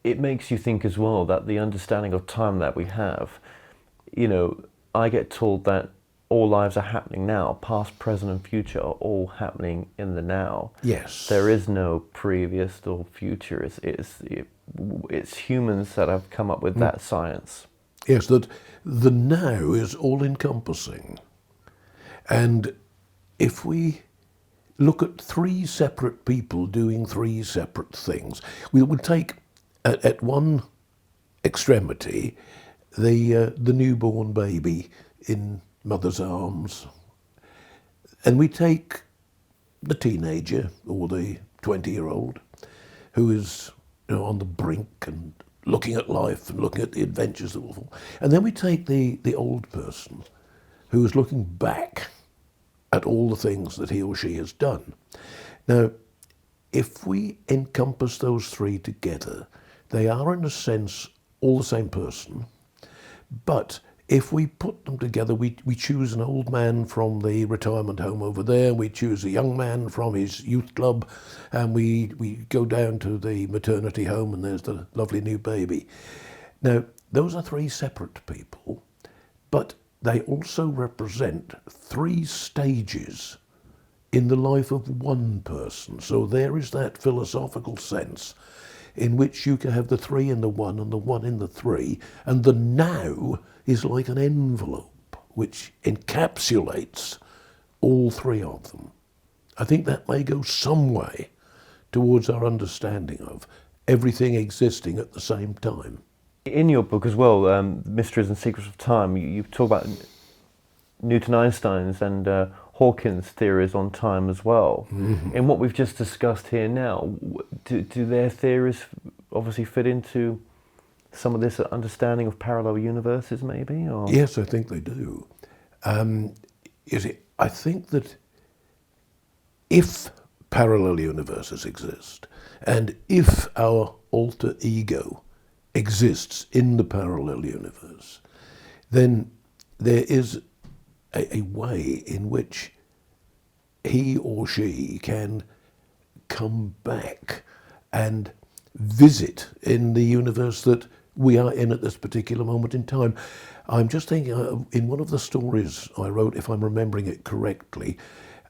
It makes you think as well that the understanding of time that we have, you know, I get told that all lives are happening now, past, present and future are all happening in the now. Yes. There is no previous or future. It's humans that have come up with that science. Yes, that the now is all-encompassing. And if we look at 3 separate people doing 3 separate things, we would take at one extremity the newborn baby in mother's arms, and we take the teenager or the 20-year-old who is, you know, on the brink and looking at life and looking at the adventures that will fall, and then we take the old person who is looking back at all the things that he or she has done. Now, if we encompass those 3 together, they are in a sense all the same person, but if we put them together, we choose an old man from the retirement home over there, we choose a young man from his youth club, and we go down to the maternity home and there's the lovely new baby. Now, those are 3 separate people, but they also represent 3 stages in the life of one person. So there is that philosophical sense in which you can have the 3 in the 1 and the 1 in the 3, and the now is like an envelope which encapsulates all 3 of them. I think that may go some way towards our understanding of everything existing at the same time. In your book as well, Mysteries and Secrets of Time, you talk about Newton Einstein's and Hawkins' theories on time as well. Mm-hmm. In what we've just discussed here now, do their theories obviously fit into some of this understanding of parallel universes maybe? Or? Yes, I think they do. You see, I think that if parallel universes exist, and if our alter ego exists in the parallel universe, then there is a way in which he or she can come back and visit in the universe that we are in at this particular moment in time. I'm just thinking, in one of the stories I wrote, if I'm remembering it correctly,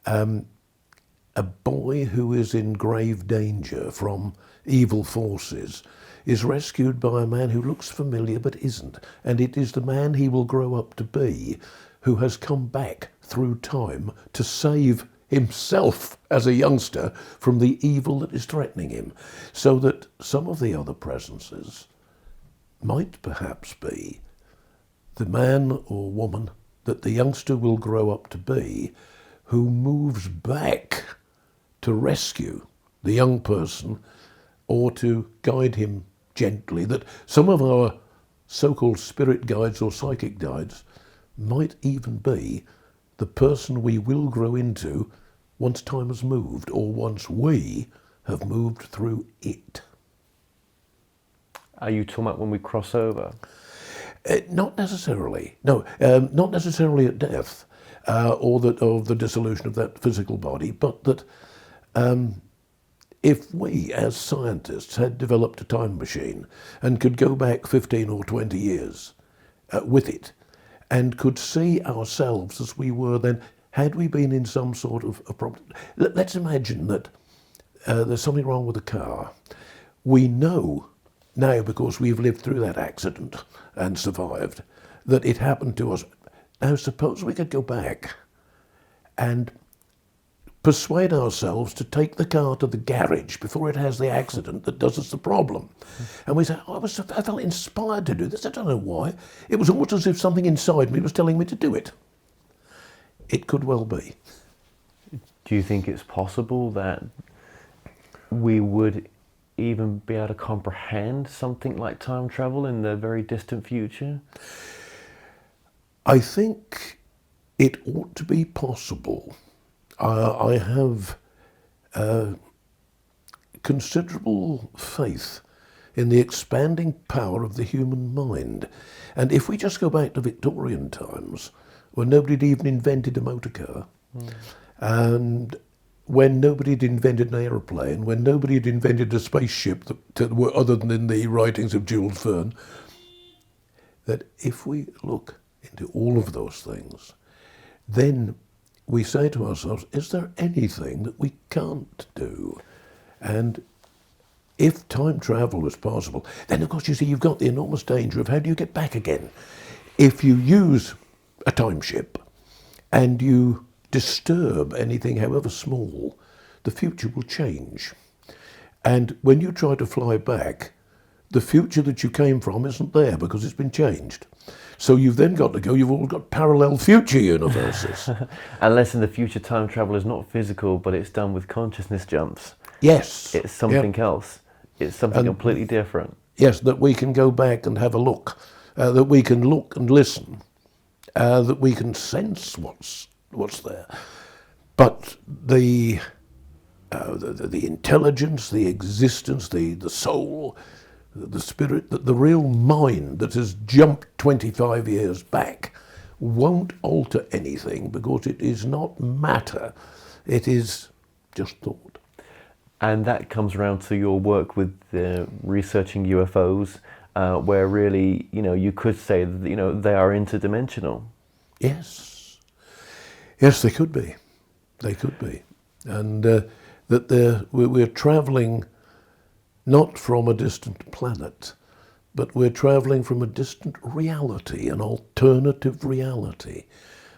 a boy who is in grave danger from evil forces is rescued by a man who looks familiar but isn't. And it is the man he will grow up to be who has come back through time to save himself as a youngster from the evil that is threatening him. So that some of the other presences might perhaps be the man or woman that the youngster will grow up to be, who moves back to rescue the young person or to guide him gently. That some of our so-called spirit guides or psychic guides might even be the person we will grow into once time has moved, or once we have moved through it. Are you talking about when we cross over? Not necessarily. No, not necessarily at death, or the dissolution of that physical body, but that if we as scientists had developed a time machine and could go back 15 or 20 years with it, and could see ourselves as we were then, had we been in some sort of a problem. Let's imagine that there's something wrong with the car. We know now, because we've lived through that accident and survived, that it happened to us. Now suppose we could go back and persuade ourselves to take the car to the garage before it has the accident that does us the problem. And we say, I felt inspired to do this, I don't know why. It was almost as if something inside me was telling me to do it. It could well be. Do you think it's possible that we would even be able to comprehend something like time travel in the very distant future? I think it ought to be possible. I have considerable faith in the expanding power of the human mind. And if we just go back to Victorian times, when nobody had even invented a motor car, and when nobody had invented an aeroplane, when nobody had invented a spaceship other than in the writings of Jules Verne, that if we look into all of those things, then we say to ourselves, is there anything that we can't do? And if time travel was possible, then of course you see you've got the enormous danger of how do you get back again? If you use a time ship and you disturb anything however small, the future will change. And when you try to fly back, the future that you came from isn't there because it's been changed. So you've then got to go, you've all got parallel future universes. Unless in the future time travel is not physical, but it's done with consciousness jumps. Yes. It's something else. It's something completely different. Yes, that we can go back and have a look, that we can look and listen, that we can sense what's there. But the intelligence, the existence, the soul, the spirit, the real mind that has jumped 25 years back won't alter anything because it is not matter, it is just thought. And that comes around to your work with researching UFOs, where really, you could say that, they are interdimensional. Yes. Yes, they could be. They could be. And that we're travelling not from a distant planet, but we're travelling from a distant reality, an alternative reality.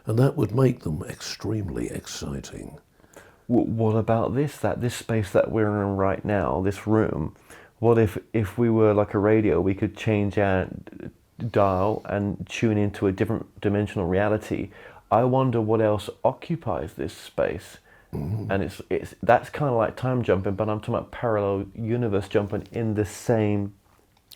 And that would make them extremely exciting. What about this space that we're in right now, this room? What if we were like a radio, we could change our dial and tune into a different dimensional reality? I wonder what else occupies this space. Mm-hmm. And that's kind of like time jumping, but I'm talking about parallel universe jumping in the same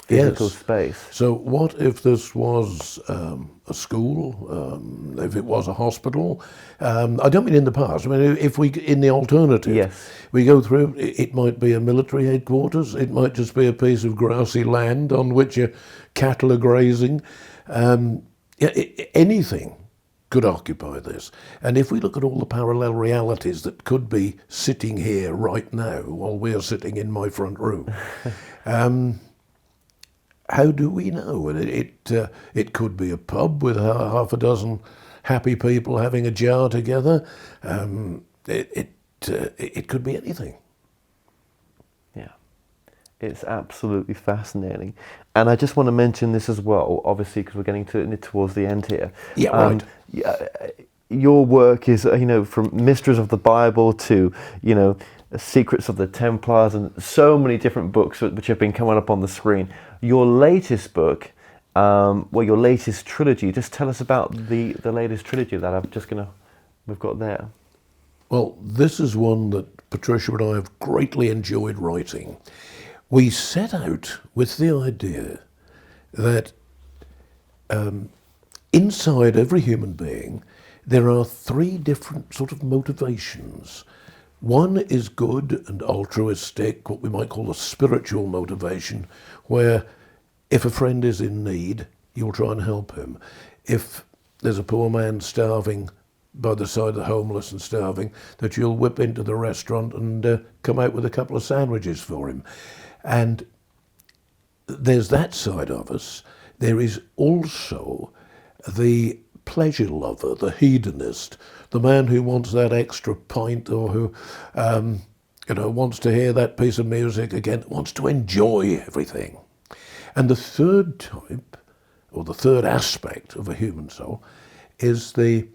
physical space. So what if this was a school, if it was a hospital? I don't mean in the past, I mean if we, in the alternative, yes. We go through, it might be a military headquarters, it might just be a piece of grassy land on which your cattle are grazing, anything could occupy this. And if we look at all the parallel realities that could be sitting here right now while we're sitting in my front room, how do we know? And it could be a pub with half a dozen happy people having a jar together. It could be anything. Yeah, it's absolutely fascinating. And I just want to mention this as well, obviously, because we're getting towards the end here. Yeah, right. Your work is, from Mysteries of the Bible to, Secrets of the Templars, and so many different books which have been coming up on the screen. Your latest book, your latest trilogy, just tell us about the latest trilogy that we've got there. Well, this is one that Patricia and I have greatly enjoyed writing. We set out with the idea that inside every human being, there are three different sort of motivations. One is good and altruistic, what we might call a spiritual motivation, where if a friend is in need, you'll try and help him. If there's a poor man starving by the side of the homeless and starving, that you'll whip into the restaurant and come out with a couple of sandwiches for him. And there's that side of us. There is also the pleasure lover, the hedonist, the man who wants that extra pint, or who wants to hear that piece of music again, wants to enjoy everything. And the third type, or the third aspect of a human soul, is the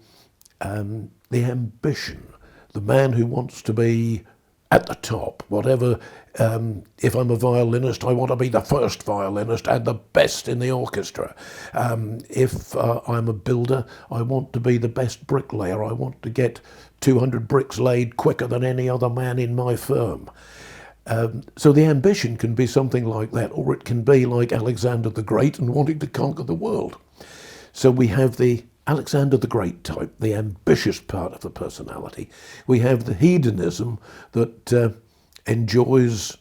ambition, the man who wants to be at the top, whatever. If I'm a violinist, I want to be the first violinist and the best in the orchestra. If I'm a builder, I want to be the best bricklayer. I want to get 200 bricks laid quicker than any other man in my firm. So the ambition can be something like that, or it can be like Alexander the Great and wanting to conquer the world. So we have the Alexander the Great type, the ambitious part of the personality. We have the hedonism that enjoys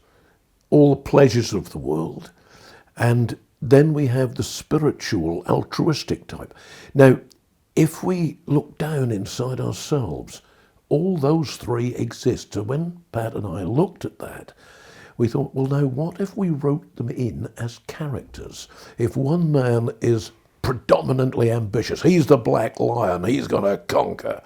all the pleasures of the world. And then we have the spiritual, altruistic type. Now, if we look down inside ourselves, all those three exist. So when Pat and I looked at that, we thought, well, now what if we wrote them in as characters? If one man is predominantly ambitious, he's the black lion, he's going to conquer.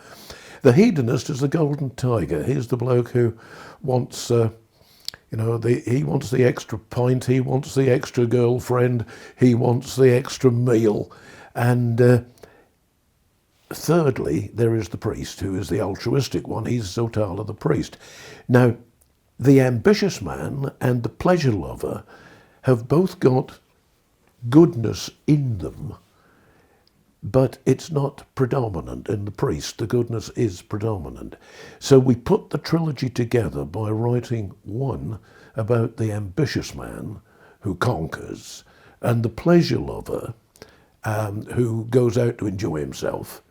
The hedonist is the golden tiger. He's the bloke who wants, he wants the extra pint, he wants the extra girlfriend, he wants the extra meal. And thirdly, there is the priest, who is the altruistic one. He's Zotala the priest. Now, the ambitious man and the pleasure lover have both got goodness in them, but it's not predominant. In the priest, the goodness is predominant. So we put the trilogy together by writing one about the ambitious man who conquers, and the pleasure lover who goes out to enjoy himself,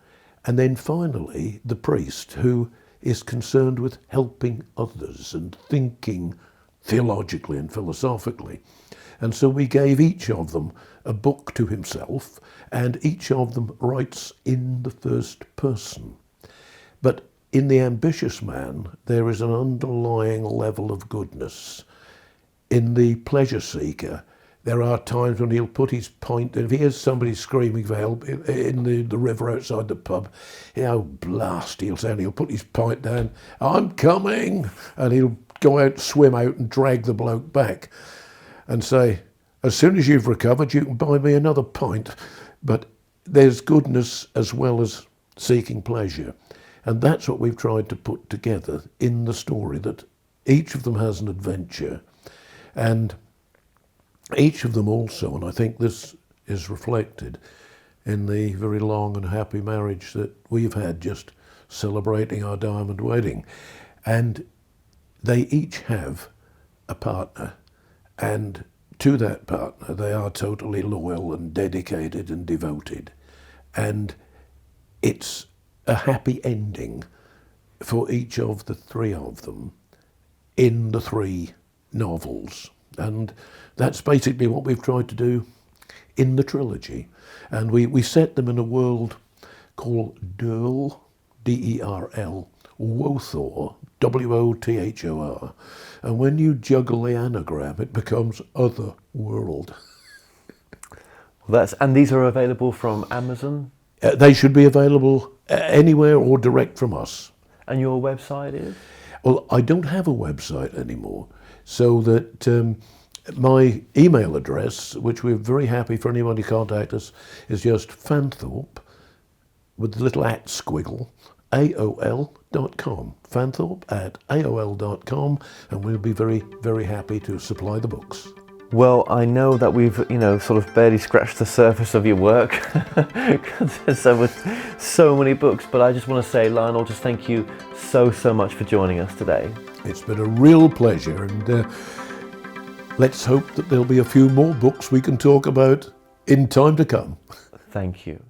and then finally the priest who is concerned with helping others and thinking theologically and philosophically. And so we gave each of them a book to himself, and each of them writes in the first person. But in the ambitious man, there is an underlying level of goodness. In the pleasure seeker, there are times when he'll put his pint, and if he hears somebody screaming for help in the river outside the pub, oh blast, he'll say, and he'll put his pint down, I'm coming, and he'll go out, swim out and drag the bloke back and say, as soon as you've recovered, you can buy me another pint. But there's goodness as well as seeking pleasure. And that's what we've tried to put together in the story, that each of them has an adventure. And each of them also, and I think this is reflected in the very long and happy marriage that we've had, just celebrating our diamond wedding. And they each have a partner, and to that partner they are totally loyal and dedicated and devoted. And it's a happy ending for each of the three of them in the three novels. And that's basically what we've tried to do in the trilogy. And we set them in a world called Derl, D-E-R-L, Wothor, W-O-T-H-O-R. And when you juggle the anagram, it becomes other world. And these are available from Amazon? They should be available anywhere or direct from us. And your website is? Well, I don't have a website anymore, so that my email address, which we're very happy for anyone to contact us, is just Fanthorpe, with the little @ squiggle, AOL.com. Fanthorpe@AOL.com, and we'll be very, very happy to supply the books. Well, I know that we've, sort of barely scratched the surface of your work because there's so many books, but I just want to say, Lionel, just thank you so much for joining us today. It's been a real pleasure, and let's hope that there'll be a few more books we can talk about in time to come. Thank you.